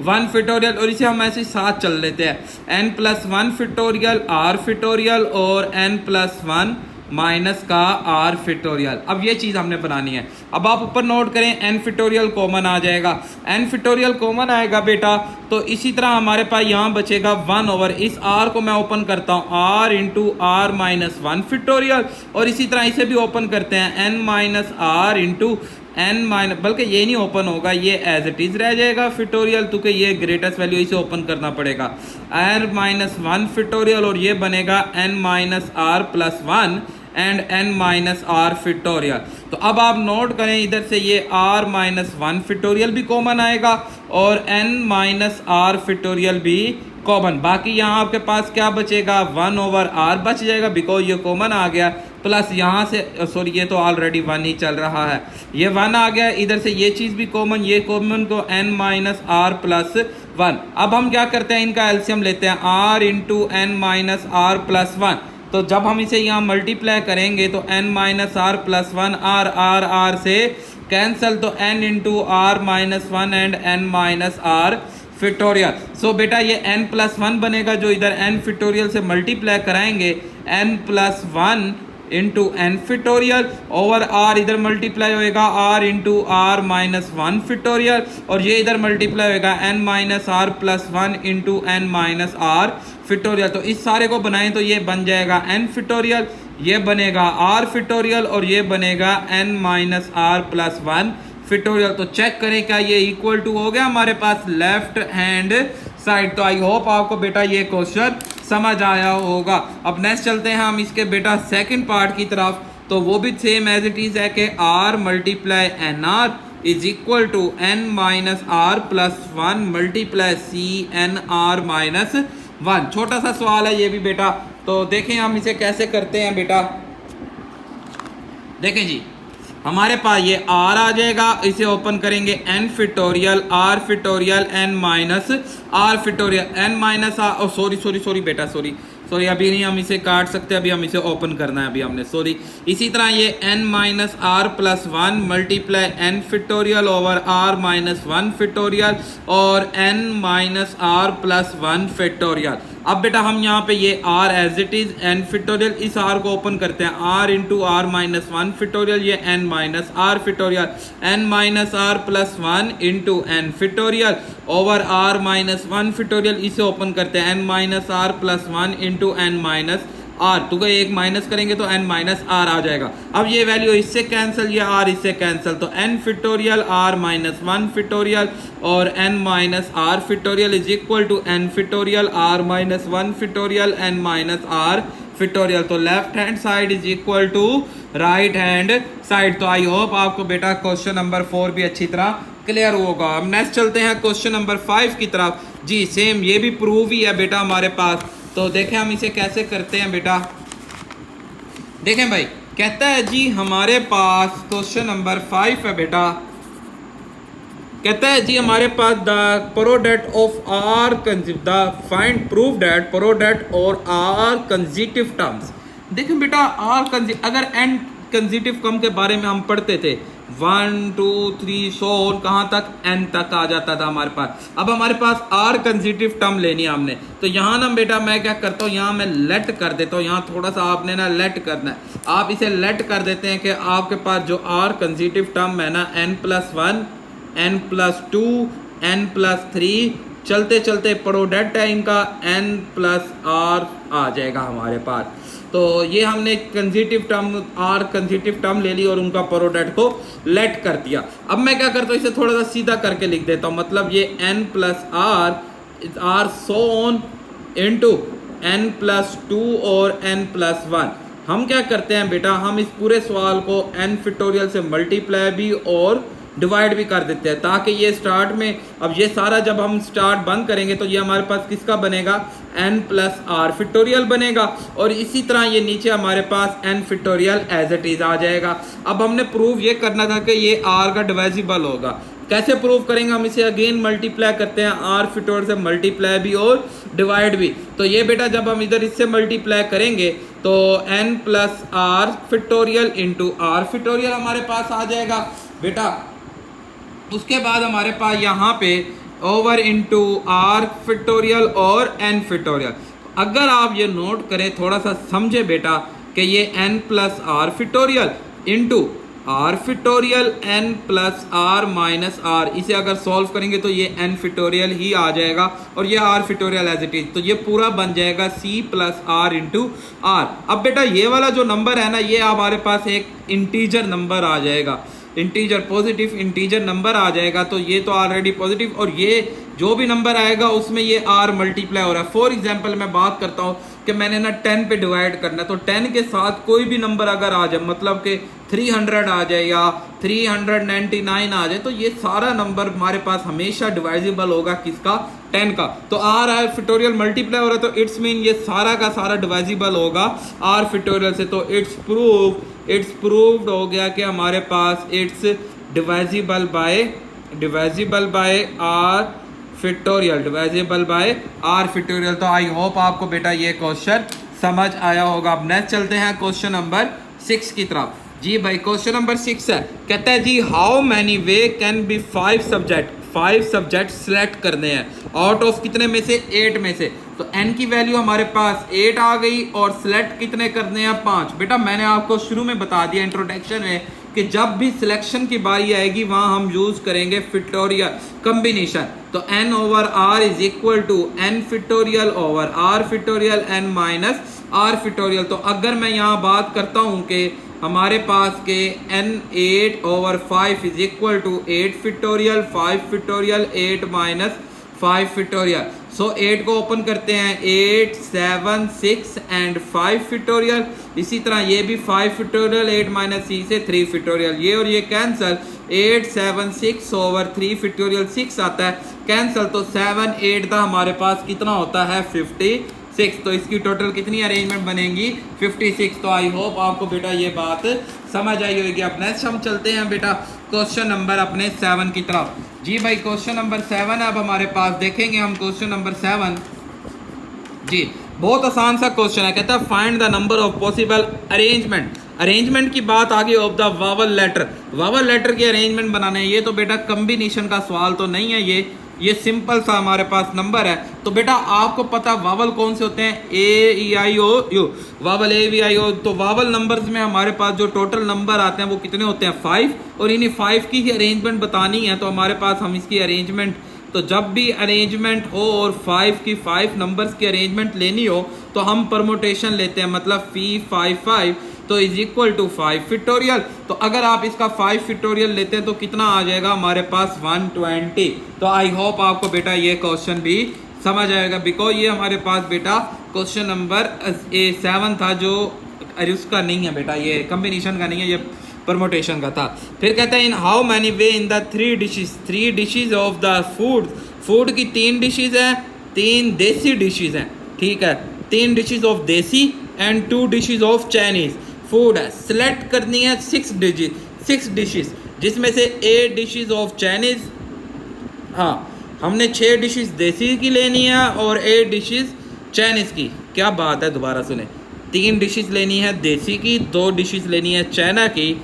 1 factorial, और इसे हम ऐसे साथ चल लेते हैं n plus 1 factorial r factorial और एन प्लस 1 माइनस का आर फिटोरियल। अब ये चीज़ हमने बनानी है। अब आप ऊपर नोट करें एन फिटोरियल कॉमन आ जाएगा, एन फिटोरियल कॉमन आएगा बेटा। तो इसी तरह हमारे पास यहाँ बचेगा 1 ओवर, इस आर को मैं ओपन करता हूँ R into are minus 1 factorial, और इसी तरह इसे भी ओपन करते हैं N minus R into N minus, बल्कि ये नहीं ओपन होगा, ये एज इट इज रह जाएगा फिटोरियल, क्योंकि ये ग्रेटेस्ट वैल्यू इसे ओपन करना पड़ेगा एन माइनस 1 फिटोरियल, और ये बनेगा n minus are plus 1 and n minus r factorial. तो अब आप नोट करें इधर से ये आर माइनस 1 फिटोरियल भी कॉमन आएगा और एन माइनस आर फिटोरियल भी कॉमन। बाकी यहाँ आपके पास क्या बचेगा 1 ओवर आर बच जाएगा, बिकॉज ये कॉमन आ गया, प्लस यहाँ से सॉरी ये तो ऑलरेडी 1 ही चल रहा है, ये 1 आ गया। इधर से ये चीज़ भी कॉमन, ये कॉमन को एन माइनस आर प्लस 1। अब हम क्या करते हैं, इनका एलसीएम लेते हैं are into N minus are plus 1। तो जब हम इसे यहाँ मल्टीप्लाई करेंगे तो n minus are plus 1 r से कैंसल, तो n into are minus 1 and n minus r factorial. So बेटा ये n प्लस 1 बनेगा, जो इधर n फिटोरियल से मल्टीप्लाई कराएंगे n plus 1 into n factorial over r, इधर मल्टीप्लाई होएगा r into are minus 1 factorial, और ये इधर मल्टीप्लाई होएगा n minus are plus 1 into N minus r factorial. तो इस सारे को बनाएं तो ये बन जाएगा एन फिटोरियल, ये बनेगा आर फिटोरियल, और ये बनेगा एन माइनस आर प्लस 1 फिटोरियल। तो चेक करें क्या ये इक्वल टू हो गया हमारे पास लेफ्ट हैंड साइड। तो आई होप आपको बेटा ये क्वेश्चन समझ आया होगा। अब नेक्स्ट चलते हैं हम इसके बेटा सेकंड पार्ट की तरफ। तो वो भी सेम एज इट इज है कि R multiply N R is equal to N minus are plus 1 multiply C N R minus 1। छोटा सा सवाल है ये भी बेटा, तो देखें हम इसे कैसे करते हैं बेटा। देखें जी हमारे पास ये आर आ जाएगा, इसे ओपन करेंगे n factorial r factorial n minus r factorial n minus r, sorry बेटा सॉरी अभी नहीं हम इसे काट सकते, अभी हम इसे ओपन करना है अभी हमने, सॉरी। इसी तरह ये n minus are plus 1 multiply n factorial over r minus 1 factorial और n minus are plus 1 factorial. अब बेटा हम यहाँ पे ये r as it is n factorial, इस आर को ओपन करते हैं are into are minus 1 factorial, ये n minus r factorial n minus are plus 1 into n factorial over r minus 1 factorial, इसे ओपन करते हैं N minus are plus 1 into N minus R, तो एक minus करेंगे तो n माइनस आर आ जाएगा। अब ये वैल्यू इससे कैंसिल, ये आर इससे कैंसिल, तो n factorial r minus 1 factorial और n minus r factorial is equal to n factorial r minus 1 factorial n minus r factorial. तो left hand side is equal to right hand side. तो I hope आपको बेटा question number 4 भी अच्छी तरह clear होगा। अब नेक्स्ट चलते हैं क्वेश्चन नंबर 5 की तरफ। जी सेम, ये भी प्रूव ही है बेटा हमारे पास। तो देखें हम इसे कैसे करते हैं बेटा। देखें भाई, कहता है जी हमारे पास क्वेश्चन नंबर 5 है बेटा, कहता है जी हमारे पास the product of r the find prove that product और आर कंसेक्यूटिव टर्म्स। देखें बेटा आर अगर एन कंसेक्यूटिव टर्म के बारे में हम पढ़ते थे 1 2 3 सो कहाँ तक n तक आ जाता था हमारे पास। अब हमारे पास आर कंसेक्यूटिव टर्म लेनी है हमने, तो यहाँ ना बेटा मैं क्या करता हूँ, यहाँ मैं लेट कर देता हूँ। यहाँ थोड़ा सा आपने ना लेट करना है, आप इसे लेट कर देते हैं कि आपके पास जो आर कंसेक्यूटिव टर्म है ना n+1 n+2 n+3 चलते चलते प्रोडक्ट है इनका n+r आ जाएगा हमारे पास। तो ये हमने consecutive term or consecutive term ले ली और उनका प्रोडक्ट को लेट कर दिया। अब मैं क्या करता हूँ, इसे थोड़ा सा सीधा करके लिख देता हूँ, मतलब ये n+r are so on into n+2 और n+1। हम क्या करते हैं बेटा, हम इस पूरे सवाल को n फैक्टोरियल से मल्टीप्लाई भी और डिवाइड भी कर देते हैं, ताकि ये स्टार्ट में, अब ये सारा जब हम स्टार्ट बंद करेंगे तो ये हमारे पास किसका बनेगा, n+r फैक्टोरियल बनेगा। और इसी तरह ये नीचे हमारे पास n factorial as it is आ जाएगा। अब हमने प्रूव ये करना था कि ये r का डिवाइजिबल होगा। कैसे प्रूव करेंगे, हम इसे अगेन मल्टीप्लाई करते हैं, r फैक्टोरियल से मल्टीप्लाई भी और डिवाइड भी। तो ये बेटा जब हम इधर इससे मल्टीप्लाई करेंगे तो n+r factorial into r factorial हमारे पास आ जाएगा बेटा। उसके बाद हमारे पास यहाँ पे ओवर इंटू आर फैक्टोरियल और n फैक्टोरियल। अगर आप ये नोट करें, थोड़ा सा समझे बेटा कि ये n+r factorial into r factorial n+r minus r, इसे अगर सॉल्व करेंगे तो ये n फैक्टोरियल ही आ जाएगा और ये r factorial as it is. तो ये पूरा बन जाएगा c+r इंटू r। अब बेटा ये वाला जो नंबर है ना, ये हमारे पास एक इंटीजर नंबर आ जाएगा, इंटीजर पॉजिटिव इंटीजर नंबर आ जाएगा। तो ये तो ऑलरेडी पॉजिटिव, और ये जो भी नंबर आएगा उसमें ये r मल्टीप्लाई हो रहा है। फॉर एग्जांपल मैं बात करता हूँ कि मैंने ना 10 पे डिवाइड करना है, तो 10 के साथ कोई भी नंबर अगर आ जाए, मतलब कि 300 आ जाए या 399 आ जाए, तो ये सारा नंबर हमारे पास हमेशा डिवाइजिबल होगा किसका, 10 का। तो r फैक्टोरियल मल्टीप्लाई हो रहा है, तो इट्स मीन ये सारा का सारा डिवाइजिबल होगा r फैक्टोरियल से। तो इट्स प्रूव्ड हो गया कि हमारे पास it's divisible by r factorial, divisible by r factorial. तो आई होप आपको बेटा ये क्वेश्चन समझ आया होगा। अब नेक्स्ट चलते हैं क्वेश्चन नंबर 6 की तरफ। जी भाई क्वेश्चन नंबर 6 है, कहता है जी how many way can be 5 subject select करने हैं आउट ऑफ कितने में से, 8 में से। तो n की वैल्यू हमारे पास 8 आ गई और सिलेक्ट कितने करने हैं, 5। बेटा मैंने आपको शुरू में बता दिया इंट्रोडक्शन में कि जब भी सिलेक्शन की बारी आएगी वहां हम यूज करेंगे फैक्टोरियल कॉम्बिनेशन। तो n over r is equal to n factorial over r factorial n minus r factorial. तो अगर मैं यहाँ बात करता हूँ कि हमारे पास के n 8 over 5 is equal to 8 factorial 5 factorial 8 minus 5 factorial. So 8 को ओपन करते हैं, 8 7 6 एंड 5 फैक्टोरियल। इसी तरह ये भी 5 फैक्टोरियल 8 माइनस c से 3 फैक्टोरियल, ये और ये कैंसल, 8 7 6 ओवर 3 फैक्टोरियल 6 आता है कैंसल। तो 7 8 का हमारे पास कितना होता है, 56। तो इसकी टोटल कितनी अरेंजमेंट बनेंगी, 56। तो आई होप आपको बेटा ये बात समझ आई होगी। अब नेक्स्ट हम चलते हैं बेटा क्वेश्चन नंबर अपने 7 की तरफ। जी भाई क्वेश्चन नंबर 7 अब हमारे पास देखेंगे हम क्वेश्चन नंबर 7। जी बहुत आसान सा क्वेश्चन है, कहता है find the number of possible arrangement की बात आगे ऑफ द वावल लेटर की अरेंजमेंट बनाने। ये तो बेटा कम्बिनेशन का सवाल तो नहीं है, ये सिंपल सा हमारे पास नंबर है। तो बेटा आपको पता वावल कौन से होते हैं, ए ई आई ओ यू, वावल ए वी आई ओ। तो वावल नंबर्स में हमारे पास जो टोटल नंबर आते हैं वो कितने होते हैं, 5। और इन्हीं 5 की ही अरेंजमेंट बतानी है, तो हमारे पास हम इसकी अरेंजमेंट तो जब भी अरेंजमेंट हो और 5 की 5 नंबर्स की अरेंजमेंट लेनी हो तो हम परमोटेशन लेते हैं, मतलब फी 5 तो इज इक्वल टू 5 फैक्टोरियल। तो अगर आप इसका 5 फैक्टोरियल लेते हैं तो कितना आ जाएगा हमारे पास 120। तो आई होप आपको बेटा ये क्वेश्चन भी समझ आएगा, बिकॉज ये हमारे पास बेटा क्वेश्चन नंबर 7 था, जो उसका नहीं है बेटा, ये कम्बिनेशन का नहीं है, ये परमोटेशन का था। फिर कहता है in how many way in the 3 dishes of the food की 3 डिशेज हैं, 3 देसी डिशेज हैं, ठीक है, 3 डिशेज ऑफ देसी and 2 dishes of Chinese food है। सिलेक्ट करनी है 6 डिशेज जिसमें से 8 डिशेज ऑफ चाइनीज, हाँ हमने 6 डिशेज देसी की लेनी है और 8 डिशेज चाइनीज की। क्या बात है, दोबारा सुने, 3 डिशेज लेनी है देसी की, 2 डिशेज लेनी है चाइना की।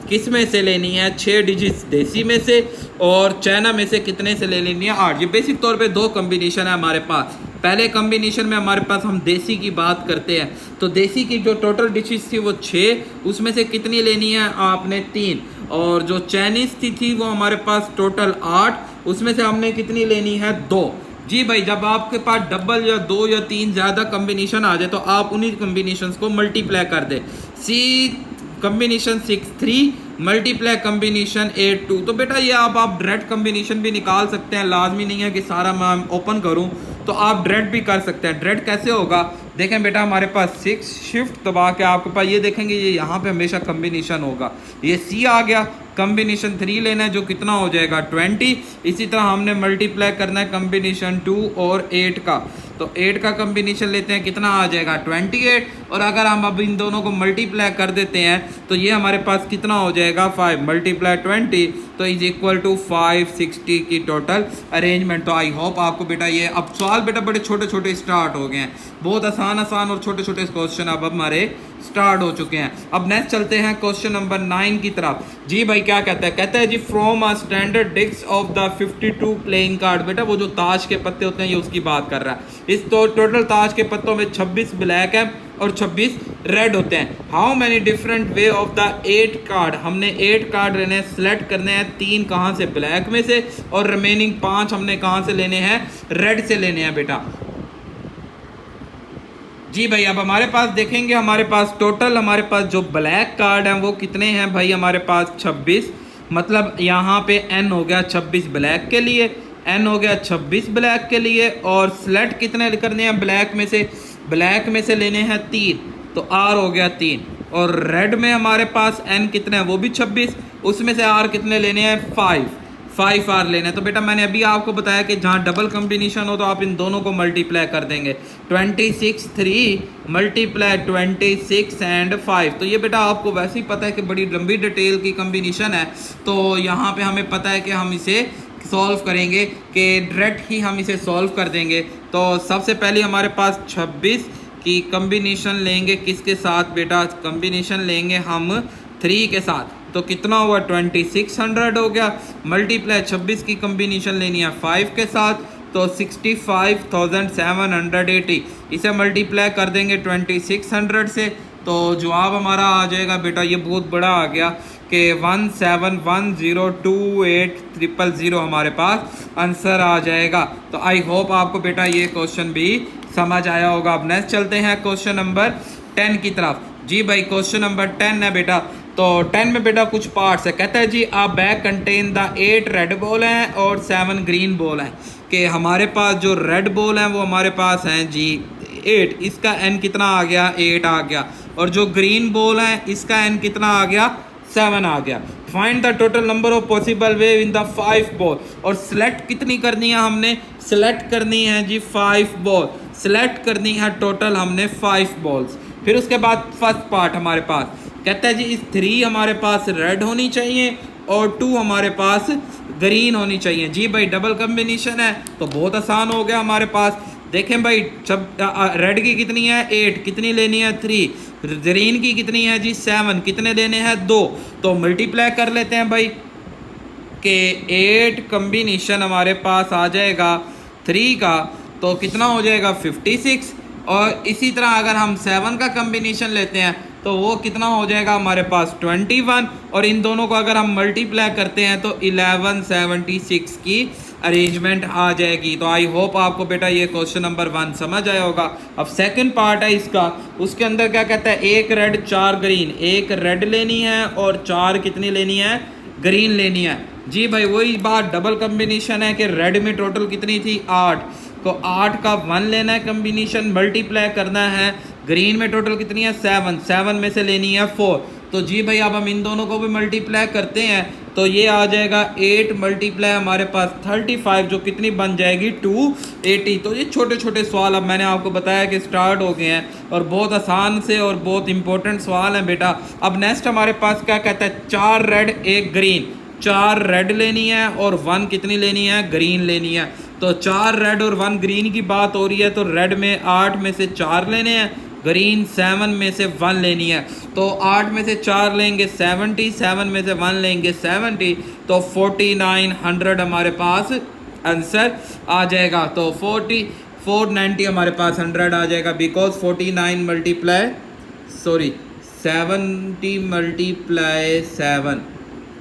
किस में से लेनी है? 6 डिशेज देसी में से और चाइना में से कितने से ले लेनी है? 8। ये बेसिक तौर पे 2 कम्बिनेशन है हमारे पास। पहले कम्बिनेशन में हमारे पास हम देसी की बात करते हैं, तो देसी की जो टोटल डिशेज थी वो 6, उसमें से कितनी लेनी है आपने? 3। और जो चाइनीज थी वो हमारे पास टोटल 8, उसमें से हमने कितनी लेनी है? 2। जी भाई, जब आपके पास डबल या 2 या 3 ज़्यादा कम्बिनेशन आ जाए तो आप उन्हीं कम्बिनेशन को मल्टीप्लाई कर दे। सी कम्बिनेशन 6 3 मल्टीप्लाई कम्बिनेशन 8 2। तो बेटा ये आप डायरेक्ट कम्बिनेशन भी निकाल सकते हैं, लाजमी नहीं है कि सारा मैं ओपन करूं, तो आप डायरेक्ट भी कर सकते हैं। डायरेक्ट कैसे होगा? देखें बेटा, हमारे पास 6 शिफ्ट दबा के आपके पास ये देखेंगे, ये यहाँ पे हमेशा कम्बिनेशन होगा, ये सी आ गया, कम्बिनेशन 3 लेना है जो कितना हो जाएगा 20। इसी तरह हमने मल्टीप्लाई करना है कम्बिनेशन 2 और 8 का, तो 8 का कम्बिनेशन लेते हैं, कितना आ जाएगा 28। और अगर हम अब इन दोनों को मल्टीप्लाई कर देते हैं तो ये हमारे पास कितना हो जाएगा 5 मल्टीप्लाई 20 तो इज इक्वल टू 560 की टोटल अरेंजमेंट। तो आई होप आपको बेटा ये, अब सवाल बेटा बड़े छोटे छोटे स्टार्ट हो गए हैं, बहुत आसान और छोटे छोटे क्वेश्चन अब हमारे स्टार्ट हो चुके हैं। अब नेक्स्ट चलते हैं क्वेश्चन नंबर 9 की तरफ। जी भाई क्या कहता है? कहता है जी from a standard disc of the 52 playing card. बेटा वो जो ताश के पत्ते होते हैं ये उसकी बात कर रहा है। इस तो टोटल ताश के पत्तों में 26 ब्लैक है और 26 रेड होते हैं। How many different way of the 8 card, हमने 8 कार्ड लेने हैं, सिलेक्ट करने हैं 3 कहाँ से? ब्लैक में से, और रिमेनिंग 5 हमने कहाँ से लेने हैं? रेड से लेने हैं बेटा। जी भाई अब हमारे पास देखेंगे, हमारे पास टोटल हमारे पास जो ब्लैक कार्ड हैं वो कितने हैं भाई? हमारे पास 26, मतलब यहाँ पे n हो गया 26 ब्लैक के लिए, n हो गया 26 ब्लैक के लिए, और सिलेक्ट कितने करने हैं ब्लैक में से? ब्लैक में से लेने हैं 3, तो r हो गया 3। और रेड में हमारे पास n कितने हैं? वो भी 26, उसमें से r कितने लेने हैं? 5 आर लेना है। तो बेटा मैंने अभी आपको बताया कि जहाँ डबल कम्बिनेशन हो तो आप इन दोनों को मल्टीप्लाई कर देंगे। 26 3 मल्टीप्लाई 26 एंड 5। तो ये बेटा आपको वैसे ही पता है कि बड़ी लंबी डिटेल की कम्बिनेशन है, तो यहाँ पे हमें पता है कि हम इसे सॉल्व करेंगे, कि डायरेक्ट ही हम इसे सॉल्व कर देंगे। तो सबसे पहले हमारे पास 26 की कम्बिनेशन लेंगे, किसके साथ बेटा? कम्बिनेशन लेंगे हम 3 के साथ, तो कितना हुआ? 2600 हो गया। मल्टीप्लाई 26 की कम्बिनेशन लेनी है 5 के साथ, तो 65,780। इसे मल्टीप्लाई कर देंगे 2600 से, तो जवाब हमारा आ जाएगा बेटा, ये बहुत बड़ा आ गया कि 17102800 हमारे पास आंसर आ जाएगा। तो आई होप आपको बेटा ये क्वेश्चन भी समझ आया होगा। अब नेक्स्ट चलते हैं क्वेश्चन नंबर 10 की तरफ। जी भाई क्वेश्चन नंबर 10 है बेटा, तो 10 में बेटा कुछ पार्ट्स है। कहता है जी a bag contain the 8 red ball हैं और 7 ग्रीन बॉल हैं, कि हमारे पास जो रेड बॉल हैं वो हमारे पास हैं जी 8, इसका n कितना आ गया? 8 आ गया। और जो ग्रीन बॉल है इसका n कितना आ गया? 7 आ गया। Find the total number of possible way in the 5 ball. और सिलेक्ट कितनी करनी है हमने? सिलेक्ट करनी है जी 5 बॉल, सिलेक्ट करनी है टोटल हमने 5 बॉल्स। फिर उसके बाद फर्स्ट पार्ट हमारे पास कहता है जी इस 3 हमारे पास रेड होनी चाहिए और 2 हमारे पास ग्रीन होनी चाहिए। जी भाई डबल कम्बिनेशन है तो बहुत आसान हो गया हमारे पास। देखें भाई जब रेड की कितनी है? 8, कितनी लेनी है? 3। ग्रीन की कितनी है जी? 7, कितने लेने हैं? 2। तो मल्टीप्लाई कर लेते हैं भाई कि 8 कम्बिनेशन हमारे पास आ जाएगा 3 का, तो कितना हो जाएगा? 56। और इसी तरह अगर हम 7 का कम्बिनेशन लेते हैं तो वो कितना हो जाएगा हमारे पास? 21। और इन दोनों को अगर हम मल्टीप्लाई करते हैं तो 1176 की अरेंजमेंट आ जाएगी। तो आई होप आपको बेटा ये क्वेश्चन नंबर 1 समझ आया होगा। अब सेकंड पार्ट है इसका, उसके अंदर क्या कहता है, एक रेड 4 ग्रीन, एक रेड लेनी है और 4 कितनी लेनी है, ग्रीन लेनी है। जी भाई वही बात, डबल कम्बिनेशन है कि रेड में टोटल कितनी थी 8, तो 8 का 1 लेना है कम्बिनेशन, मल्टीप्लाई करना है, ग्रीन में टोटल कितनी है 7, 7 में से लेनी है 4। तो जी भाई अब हम इन दोनों को भी मल्टीप्लाई करते हैं तो ये आ जाएगा 8 मल्टीप्लाई हमारे पास 35, जो कितनी बन जाएगी 280। तो ये छोटे छोटे सवाल अब मैंने आपको बताया कि स्टार्ट हो गए हैं और बहुत आसान से और बहुत इंपॉर्टेंट सवाल हैं बेटा। अब नेक्स्ट हमारे पास क्या कहता है, 4 रेड 1 ग्रीन, 4 रेड लेनी है और 1 कितनी लेनी है, ग्रीन लेनी है। तो 4 रेड और 1 ग्रीन की बात हो रही है, तो रेड में 8 में से 4 लेने हैं, ग्रीन 7 में से 1 लेनी है। तो 8 में से 4 लेंगे 70, 7 में से 1 लेंगे 70, तो 4900 हमारे पास आंसर आ जाएगा। तो 490 हमारे पास 100 आ जाएगा, बिकॉज 49 मल्टीप्लाई 70 मल्टीप्लाई 7,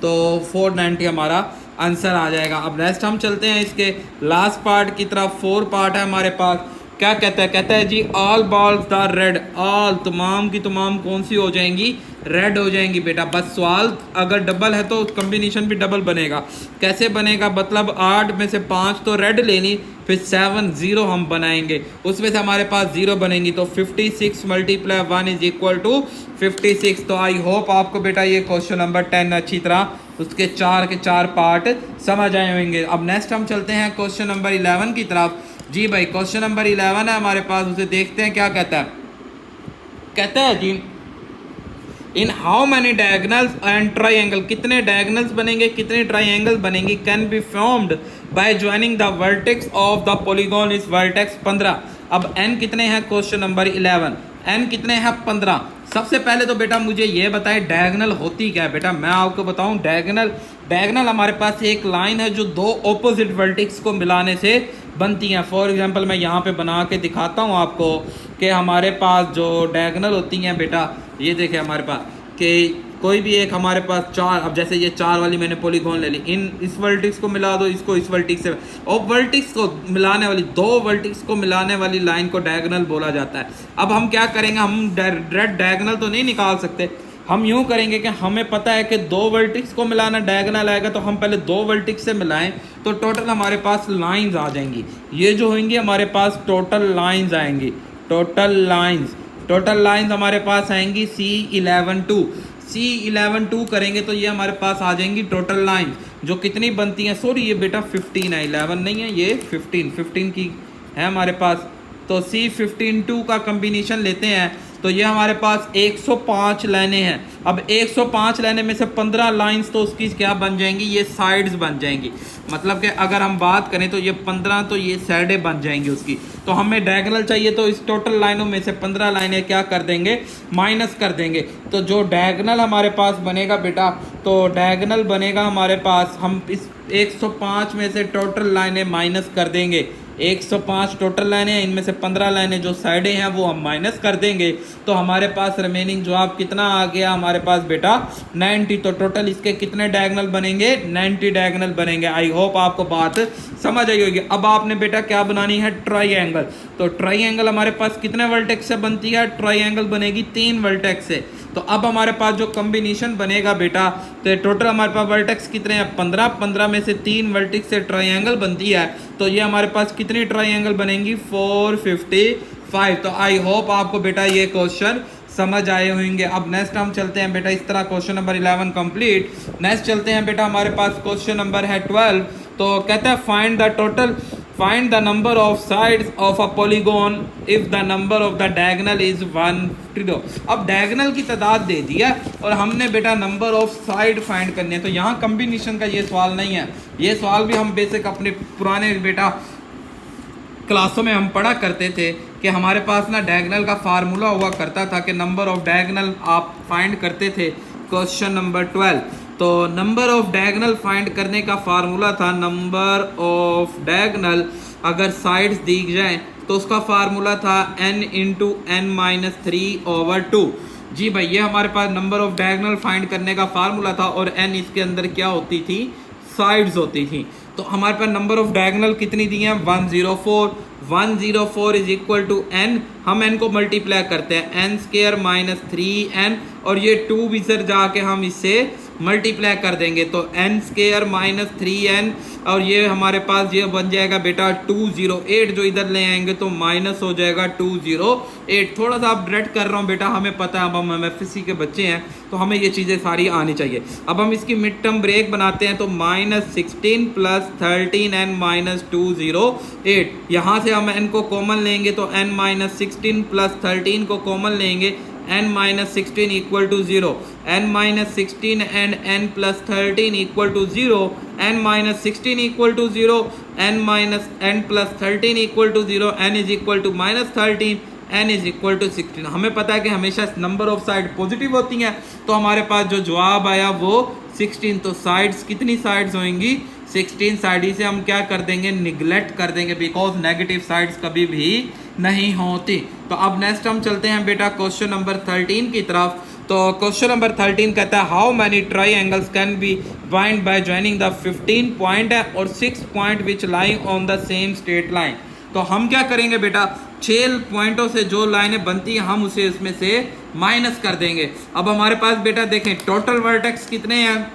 तो 490 हमारा आंसर आ जाएगा। अब नेक्स्ट हम चलते हैं इसके लास्ट पार्ट की तरफ। 4 पार्ट है हमारे पास। क्या कहता है, कहता है जी all balls the red, all तमाम की तमाम कौन सी हो जाएंगी, रेड हो जाएंगी बेटा। बस सवाल अगर डबल है तो कम्बिनेशन भी डबल बनेगा। कैसे बनेगा, मतलब 8 में से 5 तो रेड लेनी, फिर 7 0 हम बनाएंगे, उसमें से हमारे पास 0 बनेंगी, तो 56 मल्टीप्लाई 1 इज इक्वल टू 56। तो आई होप आपको बेटा ये क्वेश्चन नंबर 10 अच्छी तरह उसके 4 के 4 पार्ट समझ आए होंगे। अब नेक्स्ट हम चलते हैं क्वेश्चन नंबर 11 की तरफ। जी भाई क्वेश्चन नंबर 11 है हमारे पास, उसे देखते हैं क्या कहता है। कहता है जी in how many diagonals and triangle, कितने डायगनल्स बनेंगे, कितने ट्राइंगल्स बनेंगी, can be formed by joining the vertex of the polygon is vertex 15। अब n कितने हैं, क्वेश्चन नंबर 11 n कितने हैं 15। सबसे पहले तो बेटा मुझे ये बताए डायगनल होती क्या है। बेटा मैं आपको बताऊं, डायगनल हमारे पास एक लाइन है जो दो ऑपोजिट वर्टेक्स को मिलाने से बनती हैं। फॉर एग्जांपल मैं यहाँ पे बना के दिखाता हूँ आपको कि हमारे पास जो डायगनल होती हैं बेटा, ये देखें हमारे पास कि कोई भी एक हमारे पास 4, अब जैसे ये 4 वाली मैंने पॉलीगॉन ले ली, इस वर्टेक्स को मिला दो, इसको इस वर्टेक्स से, और वर्टेक्स को मिलाने वाली, दो वर्टेक्स को मिलाने वाली लाइन को डायगोनल बोला जाता है। अब हम क्या करेंगे, हम डायरेक्ट डायगोनल तो नहीं निकाल सकते, हम यूँ करेंगे कि हमें पता है कि 2 वर्टेक्स को मिलाना डायगोनल आएगा, तो हम पहले 2 वर्टेक्स से मिलाएं तो टोटल हमारे पास लाइंस आ जाएंगी। ये जो होंगी हमारे पास टोटल लाइंस आएंगी, टोटल लाइंस हमारे पास आएंगी C11 करेंगे तो ये हमारे पास आ जाएंगी टोटल लाइन, जो कितनी बनती हैं, सॉरी ये बेटा 15 है, 11 नहीं है, ये 15 की है हमारे पास। तो C15 का कम्बिनेशन लेते हैं तो ये हमारे पास 105 लाइनें हैं। अब 105 लाइनें में से 15 लाइंस तो उसकी क्या बन जाएंगी, ये साइड्स बन जाएंगी। मतलब कि अगर हम बात करें तो ये 15 तो ये साइडें बन जाएंगी उसकी। तो हमें डायगोनल चाहिए तो इस टोटल लाइनों में से 15 लाइनें क्या कर देंगे, माइनस कर देंगे। तो जो डायगोनल हमारे पास बनेगा बेटा, तो डायगोनल बनेगा हमारे पास, हम इस 105 में से टोटल लाइनें माइनस कर देंगे। 105 टोटल लाइनें, इनमें से 15 लाइनें जो साइडें हैं वो हम माइनस कर देंगे, तो हमारे पास रिमेनिंग जवाब कितना आ गया हमारे पास बेटा 90। तो टोटल इसके कितने डायगोनल बनेंगे, 90 डायगोनल बनेंगे। आई होप आपको बात समझ आई होगी। अब आपने बेटा क्या बनानी है, ट्राइएंगल। तो ट्राइएंगल हमारे पास कितने वर्टेक्स से बनती है, ट्राइएंगल बनेगी 3 वर्टेक्स से। तो अब हमारे पास जो कम्बिनेशन बनेगा बेटा, तो टोटल हमारे पास वर्टेक्स कितने हैं 15 में से 3 वर्टेक्स से ट्राइएंगल बनती है, तो ये हमारे पास कितनी ट्राइएंगल बनेंगी 455। तो आई होप आपको बेटा ये क्वेश्चन समझ आए होंगे। अब नेक्स्ट हम चलते हैं बेटा, इस तरह क्वेश्चन नंबर 11 कंप्लीट। नेक्स्ट चलते हैं बेटा, हमारे पास क्वेश्चन नंबर है 12। तो कहता है find the number of sides of a polygon if the number of the diagonal is 152। अब डायगोनल की तादाद दे दिया और हमने बेटा नंबर ऑफ साइड फाइंड करनी है। तो यहाँ कम्बिनेशन का ये सवाल नहीं है, ये सवाल भी हम बेसिक अपने पुराने बेटा क्लासों में हम पढ़ा करते थे कि हमारे पास ना डायगोनल का फार्मूला हुआ करता था कि नंबर ऑफ डायगोनल आप फाइंड करते थे। क्वेश्चन नंबर 12, तो नंबर ऑफ डायगोनल फाइंड करने का फार्मूला था, नंबर ऑफ डायगोनल अगर साइड्स दी जाएं तो उसका फार्मूला था n इंटू n-3/2। जी भाई ये हमारे पास नंबर ऑफ डायगोनल फाइंड करने का फार्मूला था और n इसके अंदर क्या होती थी, साइड्स होती थी। तो हमारे पास नंबर ऑफ डायगोनल कितनी दी है 104। 104 इज इक्वल टू n, हम n को मल्टीप्लाई करते हैं n स्क्वायर माइनस 3n, और ये 2 भी सर जाके हम इससे मल्टीप्लाई कर देंगे तो n स्क्वायर माइनस 3n, और ये हमारे पास ये बन जाएगा बेटा 208, जो इधर ले आएंगे तो माइनस हो जाएगा 208। थोड़ा सा अपडेट कर रहा हूँ बेटा, हमें पता है, अब हम MFC के बच्चे हैं तो हमें ये चीज़ें सारी आनी चाहिए। अब हम इसकी मिड टर्म ब्रेक बनाते हैं तो -16 + 13n - 208, यहाँ से हम n को कॉमन लेंगे तो n - 16 + 13 को कॉमन लेंगे, n - 16 equal to 0, n - 16 and n + 13 equal to 0, n - 16 equal to 0, n + 13 equal to 0, n is equal to -13, n is equal to 16। हमें पता है कि हमेशा नंबर ऑफ साइड पॉजिटिव होती हैं, तो हमारे पास जो जवाब आया वो 16। तो साइड्स कितनी साइड्स होंगी 16 साइड से हम क्या कर देंगे निगलेक्ट कर देंगे, बिकॉज नेगेटिव साइड्स कभी भी नहीं होती। तो अब नेक्स्ट हम चलते हैं बेटा क्वेश्चन नंबर 13 की तरफ। तो क्वेश्चन नंबर 13 कहता है how many try angles can be bind bye joining the 15 point और 6 point which lying on the same straight line. तो हम क्या करेंगे बेटा 6 पॉइंटों से जो लाइनें बनती हैं हम उसे उसमें से माइनस कर देंगे। अब हमारे पास बेटा देखें टोटल वर्टेक्स कितने हैं,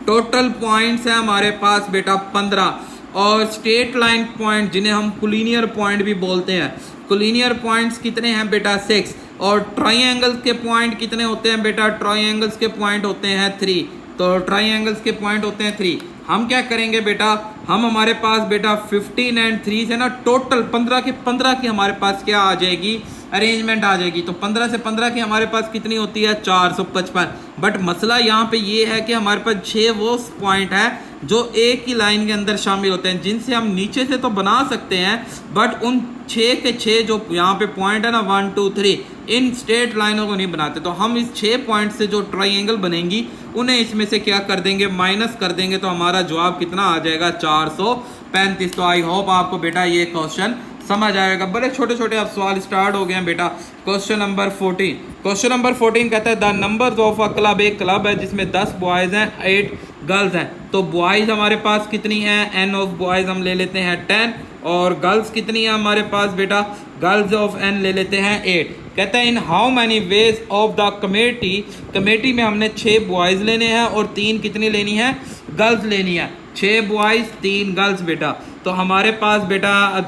टोटल पॉइंट्स हैं हमारे पास बेटा 15, और स्ट्रेट लाइन पॉइंट जिन्हें हम कोलिनियर पॉइंट भी बोलते हैं, कोलिनियर पॉइंट्स कितने हैं बेटा 6, और ट्राइंगल्स के पॉइंट कितने होते हैं बेटा, ट्राइंगल्स के पॉइंट होते हैं 3, तो ट्राइंगल्स के पॉइंट होते हैं 3। हम क्या करेंगे बेटा, हम हमारे पास बेटा 15 एंड 3 से ना टोटल 15 की हमारे पास क्या आ जाएगी अरेंजमेंट आ जाएगी। तो 15 से 15 की हमारे पास कितनी होती है 455। बट मसला यहाँ पे ये है कि हमारे पास 6 वो पॉइंट है जो एक ही लाइन के अंदर शामिल होते हैं, जिनसे हम नीचे से तो बना सकते हैं, बट उन 6 के 6 जो यहाँ पे पॉइंट है ना 1 2 3 इन स्ट्रेट लाइनों को नहीं बनाते। तो हम इस 6 पॉइंट से जो ट्राइंगल बनेंगी उन्हें इसमें से क्या कर देंगे माइनस कर देंगे, तो हमारा जवाब कितना आ जाएगा 435। तो आई होप आपको बेटा ये क्वेश्चन समझ आएगा। बड़े छोटे छोटे अब सवाल स्टार्ट हो गए हैं बेटा। क्वेश्चन नंबर 14, क्वेश्चन नंबर 14 कहता है the numbers of a club, एक क्लब है जिसमें 10 बॉयज़ हैं 8 गर्ल्स हैं। तो बॉयज़ हमारे पास कितनी हैं, एन ऑफ बॉयज़ हम ले लेते हैं 10, और गर्ल्स कितनी है हमारे पास बेटा, गर्ल्स ऑफ एन ले लेते हैं 8। कहता है in how many ways of the committee, committee में हमने 6 बॉयज़ लेने हैं और 3 कितनी लेनी है गर्ल्स लेनी है, 6 बॉयज़ 3 गर्ल्स बेटा। तो हमारे पास बेटा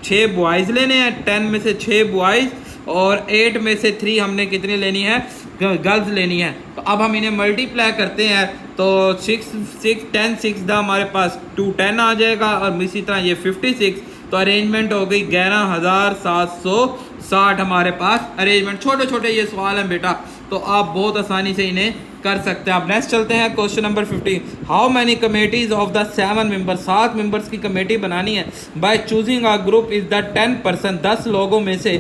6 बॉयज़ लेने हैं, 10 में से 6 बॉयज़ और 8 में से 3 हमने कितनी लेनी है गर्ल्स लेनी है। तो अब हम इन्हें मल्टीप्लाई करते हैं तो 6 10 6 दा हमारे पास 210 आ जाएगा, और इसी तरह ये 56। तो अरेंजमेंट हो गई 11,760 हमारे पास अरेंजमेंट। छोटे छोटे ये सवाल हैं बेटा, तो आप बहुत आसानी से इन्हें कर सकते हैं। अब नेक्स्ट चलते हैं question number 15, how many committees of the 7 members, 7 members की कमेटी बनानी है। By choosing a group is the 10%, 10 लोगों में से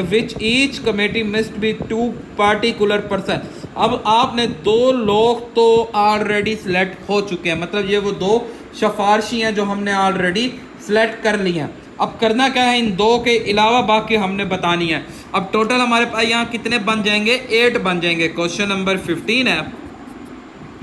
which each committee must be 2 particular person. अब आपने 2 लोग तो ऑलरेडी सिलेक्ट हो चुके हैं, मतलब ये वो 2 सिफारशी हैं जो हमने ऑलरेडी सिलेक्ट कर ली हैं। अब करना क्या है, इन 2 के अलावा बाकी हमने बतानी है। अब टोटल हमारे पास यहाँ कितने बन जाएंगे 8 बन जाएंगे। क्वेश्चन नंबर 15 है,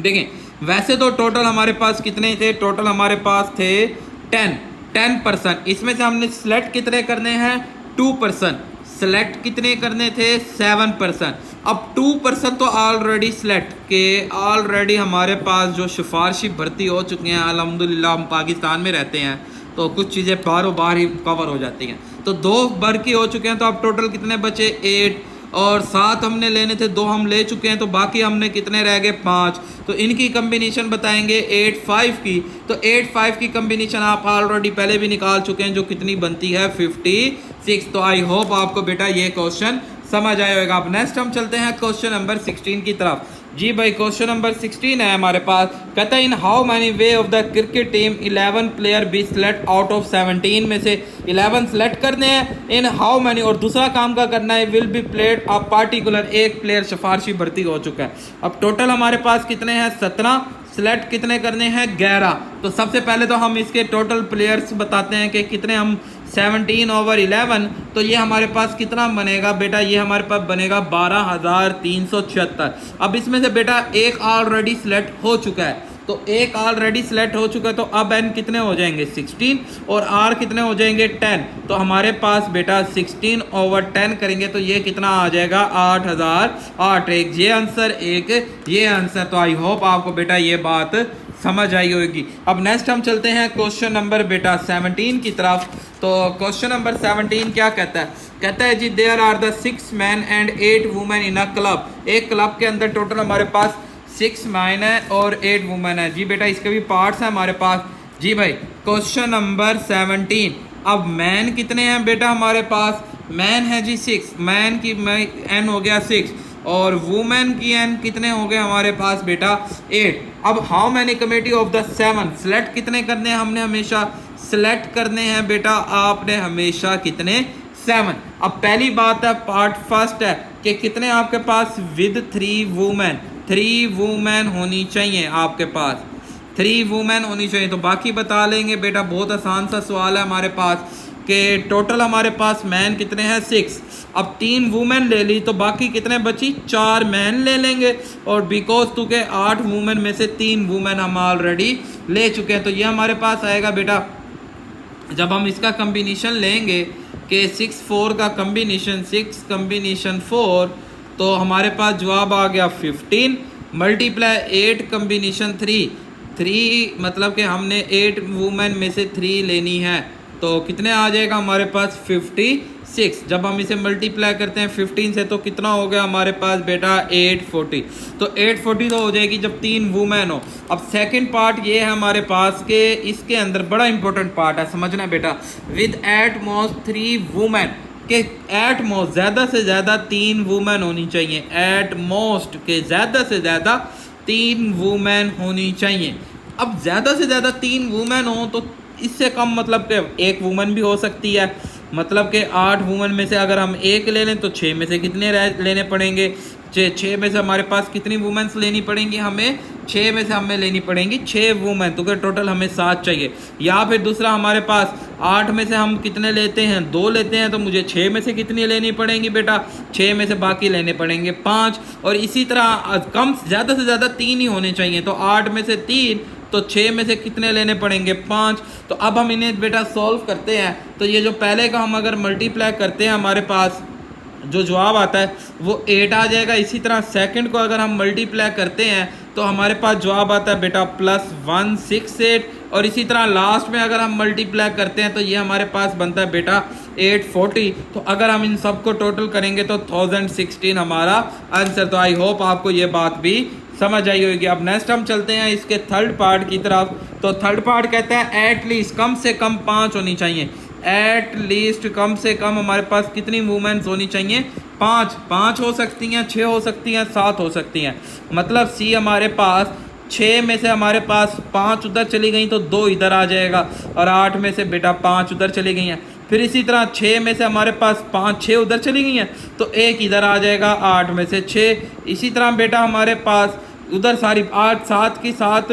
देखें वैसे तो टोटल हमारे पास कितने थे, टोटल हमारे पास थे 10%, इसमें से हमने सिलेक्ट कितने करने हैं 2%, सिलेक्ट कितने करने थे 7%। अब 2% तो ऑलरेडी सिलेक्ट के ऑलरेडी हमारे पास जो सिफारशी भर्ती हो चुके हैं, अल्हम्दुलिल्लाह हम पाकिस्तान में रहते हैं तो कुछ चीज़ें बारों बार ही कवर हो जाती हैं। तो 2 भर की हो चुके हैं, तो अब टोटल कितने बचे 8, और 7 हमने लेने थे 2 हम ले चुके हैं, तो बाकी हमने कितने रह गए 5। तो इनकी कम्बिनेशन बताएंगे 8-5 की। तो 8-5 की कम्बिनेशन आप ऑलरेडी पहले भी निकाल चुके हैं, जो कितनी बनती है 56। तो आई होप आपको बेटा ये क्वेश्चन समझ आएगा। अब नेक्स्ट हम चलते हैं क्वेश्चन नंबर 16 की तरफ। जी भाई क्वेश्चन नंबर 16 है हमारे पास, कहता है in how many way of the cricket team 11 player be select out of 17 में से 11 सेलेक्ट करने हैं, इन हाउ मैनी, और दूसरा काम का करना है will be played a particular, एक प्लेयर सिफारशी भर्ती हो चुका है। अब टोटल हमारे पास कितने हैं 17, सेलेक्ट कितने करने हैं 11। तो सबसे पहले तो हम इसके टोटल प्लेयर्स बताते हैं कि कितने, हम 17/11, तो ये हमारे पास कितना बनेगा बेटा, ये हमारे पास बनेगा 12,376। अब इसमें से बेटा एक ऑलरेडी सिलेक्ट हो चुका है, तो एक ऑलरेडी सिलेक्ट हो चुका है, तो अब n कितने हो जाएंगे 16 और r कितने हो जाएंगे 10। तो हमारे पास बेटा 16/10 करेंगे तो ये कितना आ जाएगा 8008। एक ये आंसर, एक ये आंसर। तो आई होप आपको बेटा ये बात समझ आई होगी। अब नेक्स्ट हम चलते हैं क्वेश्चन नंबर बेटा 17 की तरफ। तो क्वेश्चन नंबर 17 क्या कहता है? कहता है जी there are the 6 man and 8 women in a club. एक क्लब के अंदर टोटल हमारे पास 6 मैन है और 8 वुमेन है। जी बेटा इसके भी पार्ट्स हैं हमारे पास। जी भाई क्वेश्चन नंबर 17। अब मैन कितने हैं बेटा हमारे पास? मैन है जी 6, मैन की एन हो गया 6 और वुमेन की एन कितने हो गए हमारे पास बेटा 8। अब how many committee of the 7, select कितने करने हैं हमने? हमेशा सिलेक्ट करने हैं बेटा आपने हमेशा कितने 7। अब पहली बात है पार्ट फर्स्ट है कि कितने आपके पास विद 3 वुमेन, 3 वुमेन होनी चाहिए आपके पास, 3 वुमेन होनी चाहिए। तो बाकी बता लेंगे बेटा, बहुत आसान सा सवाल है हमारे पास कि टोटल हमारे पास मैन कितने हैं 6। अब 3 वुमेन ले ली तो बाकी कितने बची? 4 मैन ले लेंगे और बिकॉज टू के 8 वुमेन में से 3 वुमेन हम ऑलरेडी ले चुके हैं। तो ये हमारे पास आएगा बेटा, जब हम इसका कम्बिनेशन लेंगे कि 6 4 का कम्बिनेशन 6 कम्बिनेशन 4, तो हमारे पास जवाब आ गया 15 मल्टीप्लाई 8 कम्बिनेशन 3 मतलब कि हमने 8 वुमेन में से 3 लेनी है। तो कितने आ जाएगा हमारे पास 56। जब हम इसे मल्टीप्लाई करते हैं 15 से तो कितना हो गया हमारे पास बेटा 840। तो 840 तो हो जाएगी जब 3 वुमेन हो। अब सेकंड पार्ट ये है हमारे पास के इसके अंदर बड़ा इंपॉर्टेंट पार्ट है, समझना बेटा। विद एट मोस्ट 3 वुमेन के एट मोस्ट ज़्यादा से ज़्यादा 3 वुमेन होनी चाहिए। एट मोस्ट के ज़्यादा से ज़्यादा 3 वुमेन होनी चाहिए। अब ज़्यादा से ज़्यादा 3 वुमेन हो तो इससे कम मतलब कि एक वुमन भी हो सकती है। मतलब कि 8 वुमन में से अगर हम एक ले लें तो 6 में से कितने लेने पड़ेंगे? 6 में से हमारे पास कितनी वुमेन्स लेनी पड़ेंगी? हमें 6 में से हमें लेनी पड़ेंगी 6 वुमेन, तो टोटल हमें 7 चाहिए। या फिर दूसरा हमारे पास 8 में से हम कितने लेते हैं? 2 लेते हैं, तो मुझे 6 में से कितनी लेनी पड़ेंगी बेटा? 6 में से बाकी लेने पड़ेंगे 5। और इसी तरह कम ज़्यादा से ज़्यादा 3 ही होने चाहिए। तो 8 में से 3 तो 6 में से कितने लेने पड़ेंगे? 5। तो अब हम इन्हें बेटा सॉल्व करते हैं। तो ये जो पहले का हम अगर मल्टीप्लाई करते हैं हमारे पास जो जवाब आता है वो 8 आ जाएगा। इसी तरह सेकंड को अगर हम मल्टीप्लाई करते हैं तो हमारे पास जवाब आता है बेटा +168। और इसी तरह लास्ट में अगर हम मल्टीप्लाई करते हैं तो ये हमारे पास बनता है बेटा 840। तो अगर हम इन सबको टोटल करेंगे तो 1016 हमारा आंसर। तो आई होप आपको ये बात भी समझ आई होगी। अब नेक्स्ट हम चलते हैं इसके थर्ड पार्ट की तरफ। तो थर्ड पार्ट कहता है एट लीस्ट कम से कम 5 होनी चाहिए। एट लीस्ट कम से कम हमारे पास कितनी वुमेन्स होनी चाहिए? 5 हो सकती हैं, 6 हो सकती हैं, 7 हो सकती हैं। मतलब सी हमारे पास 6 में से हमारे पास 5 उधर चली गई तो 2 इधर आ जाएगा और 8 में से बेटा 5 उधर चली गई हैं। फिर इसी तरह 6 में से हमारे पास 6 उधर चली गई हैं तो 1 इधर आ जाएगा 8 में से 6। इसी तरह बेटा हमारे पास उधर सारी 8 7 की 7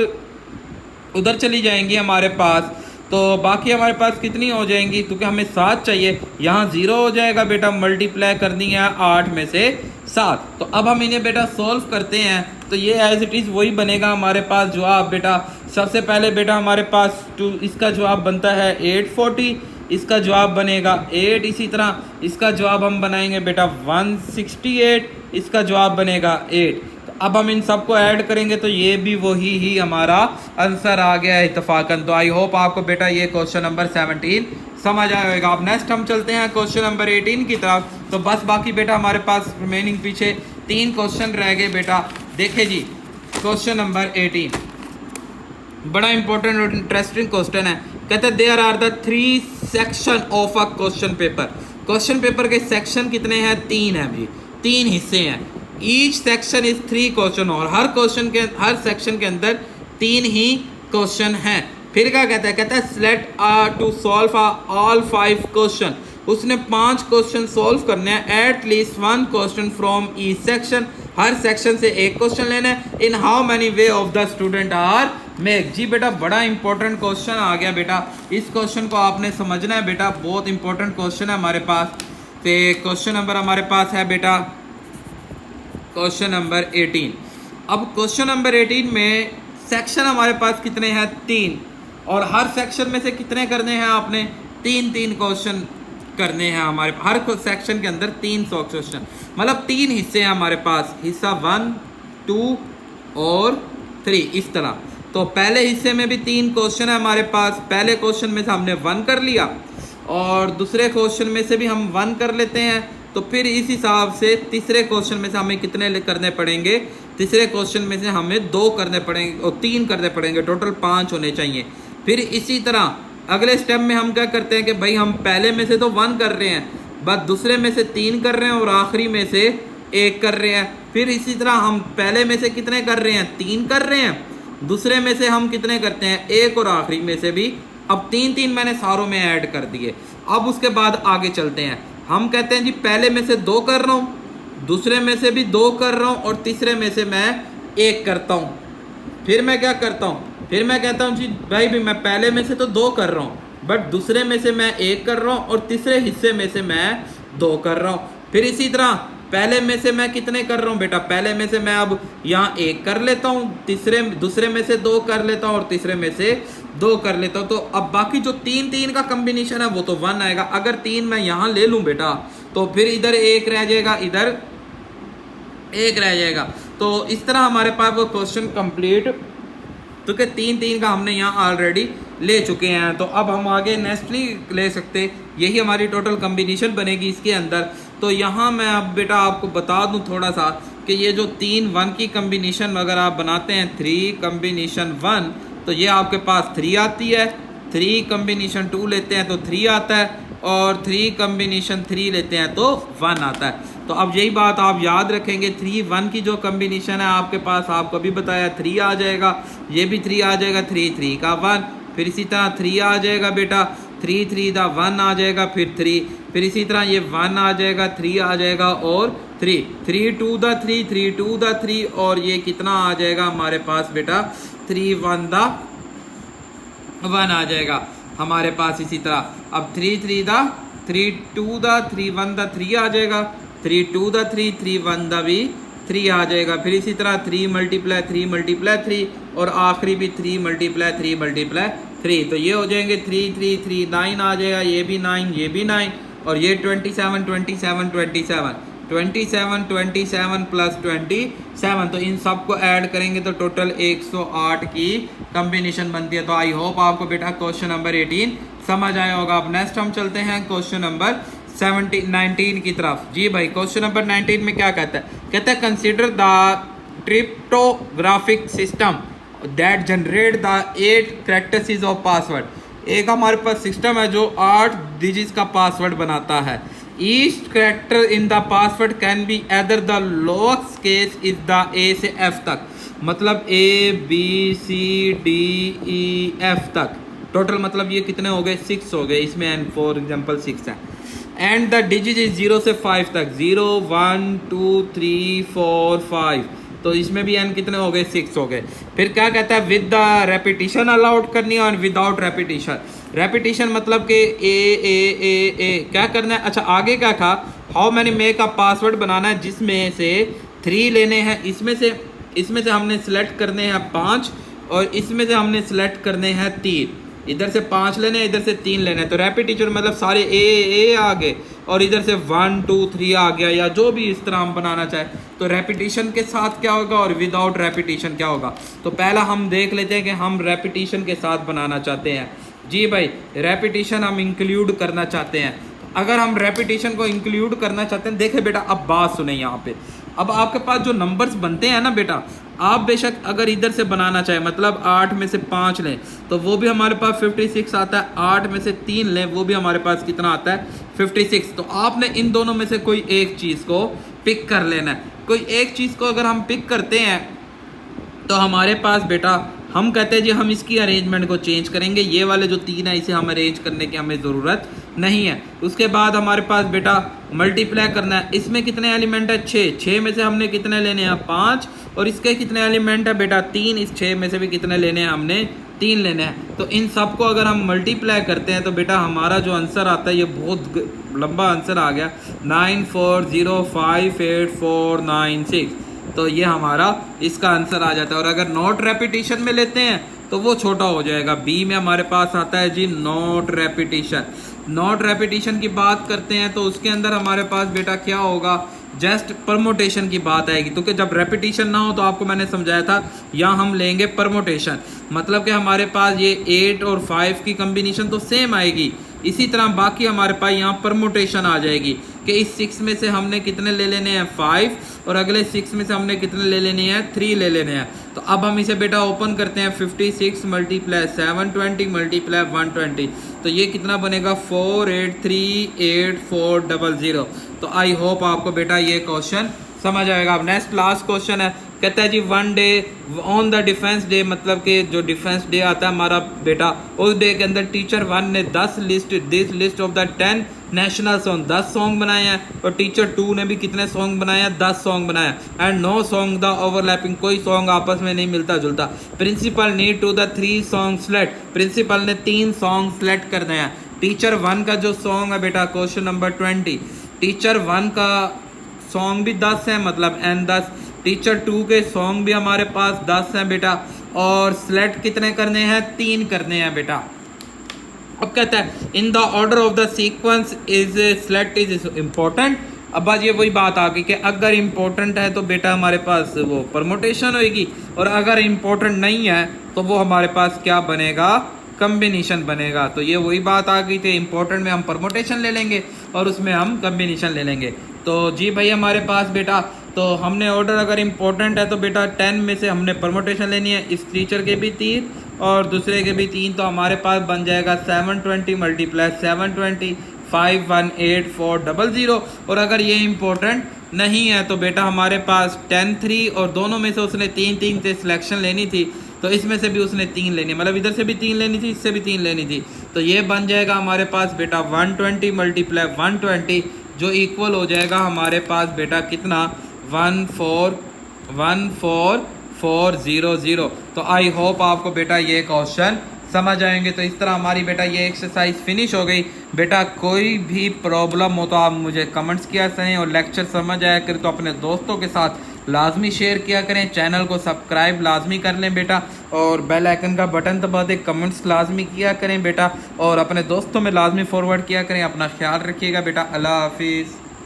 उधर चली जाएंगी हमारे पास, तो बाकी हमारे पास कितनी हो जाएंगी? क्योंकि हमें 7 चाहिए, यहाँ 0 हो जाएगा बेटा, मल्टीप्लाई करनी है 8 में से 7। तो अब हम इन्हें बेटा सॉल्व करते हैं तो ये एज इट इज़ वही बनेगा हमारे पास जवाब बेटा। सबसे पहले बेटा हमारे पास इसका जवाब बनता है 840, इसका जवाब बनेगा 8। इसी तरह इसका जवाब हम बनाएंगे बेटा 168, इसका जवाब बनेगा 8। तो अब हम इन सबको ऐड करेंगे तो ये भी वही ही हमारा आंसर आ गया है इत्तफाकन। तो आई होप आपको बेटा ये क्वेश्चन नंबर 17 समझ आया होगा। अब नेक्स्ट हम चलते हैं क्वेश्चन नंबर 18 की तरफ। तो बस बाकी बेटा हमारे पास रिमेनिंग पीछे 3 क्वेश्चन रह गए बेटा। देखे जी क्वेश्चन नंबर 18 बड़ा इंपॉर्टेंट और इंटरेस्टिंग क्वेश्चन है। कहते हैं there are the 3 section of a question paper. Question paper के सेक्शन कितने हैं? 3 हैं भाई, 3 हिस्से हैं। ईच सेक्शन इज 3 क्वेश्चन और हर सेक्शन के अंदर 3 ही क्वेश्चन हैं। फिर क्या कहता है? कहता है select to solve all 5 question. उसने 5 क्वेश्चन सॉल्व करने हैं। At least 1 question from each section, हर सेक्शन से 1 क्वेश्चन लेना है। In how many way of the student are make. जी बेटा बड़ा इंपॉर्टेंट क्वेश्चन आ गया बेटा, इस क्वेश्चन को आपने समझना है बेटा, बहुत इंपॉर्टेंट क्वेश्चन है हमारे पास। तो क्वेश्चन नंबर हमारे पास है बेटा क्वेश्चन नंबर 18। अब क्वेश्चन नंबर 18 में सेक्शन हमारे पास कितने हैं 3, और हर सेक्शन में से कितने करने हैं आपने 3-3 क्वेश्चन करने हैं हमारे हर सेक्शन के अंदर 300 क्वेश्चन, मतलब 3 हिस्से हैं हमारे पास, हिस्सा 1, 2 और 3 इस तरह। तो पहले हिस्से में भी 3 क्वेश्चन है हमारे पास, पहले क्वेश्चन में से हमने 1 कर लिया और दूसरे क्वेश्चन में से भी हम 1 कर लेते हैं, तो फिर इस हिसाब से तीसरे क्वेश्चन में से हमें कितने करने पड़ेंगे, तीसरे क्वेश्चन में से हमें 2 करने पड़ेंगे और 3 करने पड़ेंगे, टोटल 5 होने चाहिए। फिर इसी तरह अगले स्टेप में हम क्या करते हैं कि भाई हम पहले में से तो 1 कर रहे हैं, बस दूसरे में से 3 कर रहे हैं और आखिरी में से 1 कर रहे हैं। फिर इसी तरह हम पहले में से कितने कर रहे हैं 3 कर रहे हैं, दूसरे में से हम कितने करते हैं 1 और आखिरी में से भी। अब 3-3 मैंने सारों में ऐड कर दिए। अब उसके बाद आगे चलते हैं, हम कहते हैं जी पहले में से 2 कर रहा हूँ, दूसरे में से भी 2 कर रहा हूँ और तीसरे में से मैं 1 करता हूँ। फिर मैं क्या करता हूँ, फिर मैं कहता हूँ जी भाई भी मैं पहले में से तो 2 कर रहा हूँ, बट दूसरे में से मैं 1 कर रहा हूँ और तीसरे हिस्से में से मैं 2 कर रहा हूँ। फिर इसी तरह पहले में से मैं कितने कर रहा हूँ बेटा, पहले में से मैं अब यहाँ 1 कर लेता हूँ, दूसरे में से 2 कर लेता हूँ और तीसरे में से 2 कर लेता हूँ। तो अब बाकी जो 3-3 का कम्बिनेशन है वो तो 1 आएगा। अगर 3 मैं यहाँ ले लूँ बेटा तो फिर इधर 1 रह जाएगा, इधर 1 रह जाएगा। तो इस तरह हमारे पास वो क्वेश्चन कंप्लीट, तो क्या 3-3 का हमने यहाँ ऑलरेडी ले चुके हैं। तो अब हम आगे नेक्स्ट नहीं ले सकते, यही हमारी टोटल कम्बिनेशन बनेगी इसके अंदर। तो यहाँ मैं अब बेटा आपको बता दूँ थोड़ा सा कि ये जो 3-1 की कम्बिनेशन अगर आप बनाते हैं 3 कम्बिनेशन 1 तो ये आपके पास 3 आती है, 3 कम्बिनेशन 2 लेते हैं तो 3 आता है और 3 कम्बिनेशन 3 लेते हैं तो 1 आता है। तो अब यही बात आप याद रखेंगे, 3-1 की जो कम्बिनेशन है आपके पास, आपको अभी बताया 3 आ जाएगा, ये भी 3 आ जाएगा, 3-3 का 1, फिर इसी तरह 3 आ जाएगा बेटा, 3-3 का 1 आ जाएगा, फिर 3, फिर इसी तरह ये 1 आ जाएगा, 3 आ जाएगा और 3, 3-2 दा 3, 3-2 दा 3 और ये कितना आ जाएगा हमारे पास बेटा 3-1 दा 1 आ जाएगा हमारे पास। इसी तरह अब 3-3 दा 3-2 दा 3-1 दा 3 आ जाएगा, 3-2 दा 3, 3-1 दा भी 3 आ जाएगा, फिर इसी तरह 3 मल्टीप्लाई 3 मल्टीप्लाई 3 और आखिरी भी 3 मल्टीप्लाई 3 मल्टीप्लाई 3। तो ये हो जाएंगे 3-3-3 9 आ जाएगा, ये भी 9, ये भी 9 और ये 27 27 27 27 27 प्लस 27। तो इन सब को ऐड करेंगे तो टोटल 108 की कम्बिनेशन बनती है। तो आई होप आपको बेटा क्वेश्चन नंबर 18 समझ आया होगा। अब नेक्स्ट हम चलते हैं क्वेश्चन नंबर 19 की तरफ। जी भाई क्वेश्चन नंबर 19 में क्या कहता है, कहता है consider the cryptographic system that generate the 8 characters of password. एक हमारे पास सिस्टम है जो 8 डिजिट्स का पासवर्ड बनाता है। Each character in the password can be either the lower case is the ए से एफ तक, मतलब ABCDEF तक टोटल, मतलब ये कितने हो गए 6 हो गए इसमें, एंड फॉर एग्जाम्पल 6 है। एंड द डिजिट इज 0 से 5 तक, 0 1 2 3 4 5, तो इसमें भी एन कितने हो गए 6 हो गए। फिर क्या कहता है विद द रेपिटेशन अलाउड करनी है और विदाउट रेपिटेशन। रेपिटेशन मतलब कि ए क्या करना है, अच्छा आगे क्या था, हाउ मैनी मेक का पासवर्ड बनाना है जिसमें से 3 लेने हैं, इसमें से हमने सेलेक्ट करने हैं 5 और इसमें से हमने सेलेक्ट करने हैं 3, इधर से 5 लेने हैं, इधर से 3 लेने हैं। तो रेपिटेशन मतलब सारे ए आ गए और इधर से 1 2 3 आ गया, या जो भी इस तरह हम बनाना चाहे। तो रेपिटेशन के साथ क्या होगा और विदाउट रेपिटेशन क्या होगा। तो पहला हम देख लेते हैं कि हम रेपिटेशन के साथ बनाना चाहते हैं। जी भाई रेपिटेशन हम इंक्लूड करना चाहते हैं। अगर हम रेपिटेशन को इंक्लूड करना चाहते हैं, देखे बेटा अब बात सुने यहाँ पे, अब आपके पास जो नंबर्स बनते हैं ना बेटा, आप बेशक अगर इधर से बनाना चाहे, मतलब 8 में से 5 लें तो वो भी हमारे पास 56 आता है, 8 में से 3 लें वो भी हमारे पास कितना आता है 56। तो आपने इन दोनों में से कोई एक चीज़ को पिक कर लेना है। कोई एक चीज़ को अगर हम पिक करते हैं तो हमारे पास बेटा हम कहते हैं जी हम इसकी अरेंजमेंट को चेंज करेंगे, ये वाले जो 3 है इसे हम अरेंज करने की हमें ज़रूरत नहीं है। उसके बाद हमारे पास बेटा मल्टीप्लाई करना है, इसमें कितने एलिमेंट है 6 में से हमने कितने लेने हैं 5 और इसके कितने एलिमेंट है बेटा 3, इस 6 में से भी कितने लेने हैं हमने 3 लेने हैं। तो इन सब को अगर हम मल्टीप्लाई करते हैं तो बेटा हमारा जो आंसर आता है ये बहुत लंबा आंसर आ गया, 940584996। तो ये हमारा इसका आंसर आ जाता है। और अगर नॉट रेपिटेशन में लेते हैं तो वो छोटा हो जाएगा। बी में हमारे पास आता है जी नॉट रेपिटेशन। नॉट रेपिटेशन की बात करते हैं तो उसके अंदर हमारे पास बेटा क्या होगा, जस्ट परमोटेशन की बात आएगी। तो कि जब रेपिटेशन ना हो तो आपको मैंने समझाया था यहाँ हम लेंगे परमोटेशन, मतलब कि हमारे पास ये 8 और 5 की कम्बिनेशन तो सेम आएगी। इसी तरह बाकी हमारे पास यहाँ परमोटेशन आ जाएगी कि इस 6 में से हमने कितने ले लेने हैं 5 और अगले 6 में से हमने कितने ले लेने हैं 3 ले लेने हैं। तो अब हम इसे बेटा ओपन करते हैं 56 मल्टीप्लाई 720 मल्टीप्लाई 120, तो ये कितना बनेगा 483840। तो आई होप आपको बेटा ये क्वेश्चन समझ आएगा। अब नेक्स्ट लास्ट क्वेश्चन है, कहता है जी one day on the defence day, मतलब कि जो डिफेंस डे आता है हमारा बेटा, उस डे के अंदर टीचर 1 ने 10 list of the 10 national song 10 song बनाए हैं और टीचर 2 ने भी कितने सॉन्ग बनाए हैं 10 सॉन्ग बनाए हैं। And no song the overlapping, कोई सॉन्ग आपस में नहीं मिलता जुलता। Principal need to the 3 song select, principal ने 3 सॉन्ग सेलेक्ट करने हैं। टीचर 1 का जो सॉन्ग है बेटा क्वेश्चन नंबर 20, टीचर 1 का सॉन्ग भी 10 है मतलब एन 10, टीचर 2 के सॉन्ग भी हमारे पास 10 हैं बेटा, और सेलेक्ट कितने करने हैं 3 करने हैं बेटा। अब कहता है in the order of the sequence is select is important. अब बात ये वही बात आ गई कि अगर इम्पोर्टेंट है तो बेटा हमारे पास वो परमोटेशन होएगी, और अगर इम्पोर्टेंट नहीं है तो वो हमारे पास क्या बनेगा, कम्बिनेशन बनेगा। तो ये वही बात आ गई थी, इम्पोर्टेंट में हम परमोटेशन ले लेंगे और उसमें हम कम्बिनेशन ले लेंगे। तो जी भाई हमारे पास बेटा तो हमने ऑर्डर अगर इम्पोर्टेंट है तो बेटा 10 में से हमने परमोटेशन लेनी है, इस टीचर के भी 3 और दूसरे के भी 3, तो हमारे पास बन जाएगा 720 मल्टीप्लाई 720 518400। और अगर ये इम्पोर्टेंट नहीं है तो बेटा हमारे पास 10 3 और दोनों में से उसने 3 से सिलेक्शन लेनी थी, तो इसमें से भी उसने 3 लेनी, मतलब इधर से भी 3 लेनी थी, इससे भी 3 लेनी थी। तो ये बन जाएगा हमारे पास बेटा 120 मल्टीप्लाई 120, जो इक्वल हो जाएगा हमारे पास बेटा कितना 14400। तो आई होप आपको बेटा ये क्वेश्चन समझ आएंगे। तो इस तरह हमारी बेटा ये एक्सरसाइज फिनिश हो गई। बेटा कोई भी प्रॉब्लम हो तो आप मुझे कमेंट्स किया करें, और लेक्चर समझ आया करें तो अपने दोस्तों के साथ लाजमी शेयर किया करें। चैनल को सब्सक्राइब लाजमी कर लें बेटा, और बेल आइकन का बटन दबा दें। कमेंट्स लाजमी किया करें बेटा, और अपने दोस्तों में लाजमी फॉरवर्ड किया करें। अपना ख्याल रखिएगा बेटा। अल्लाह हाफिज़।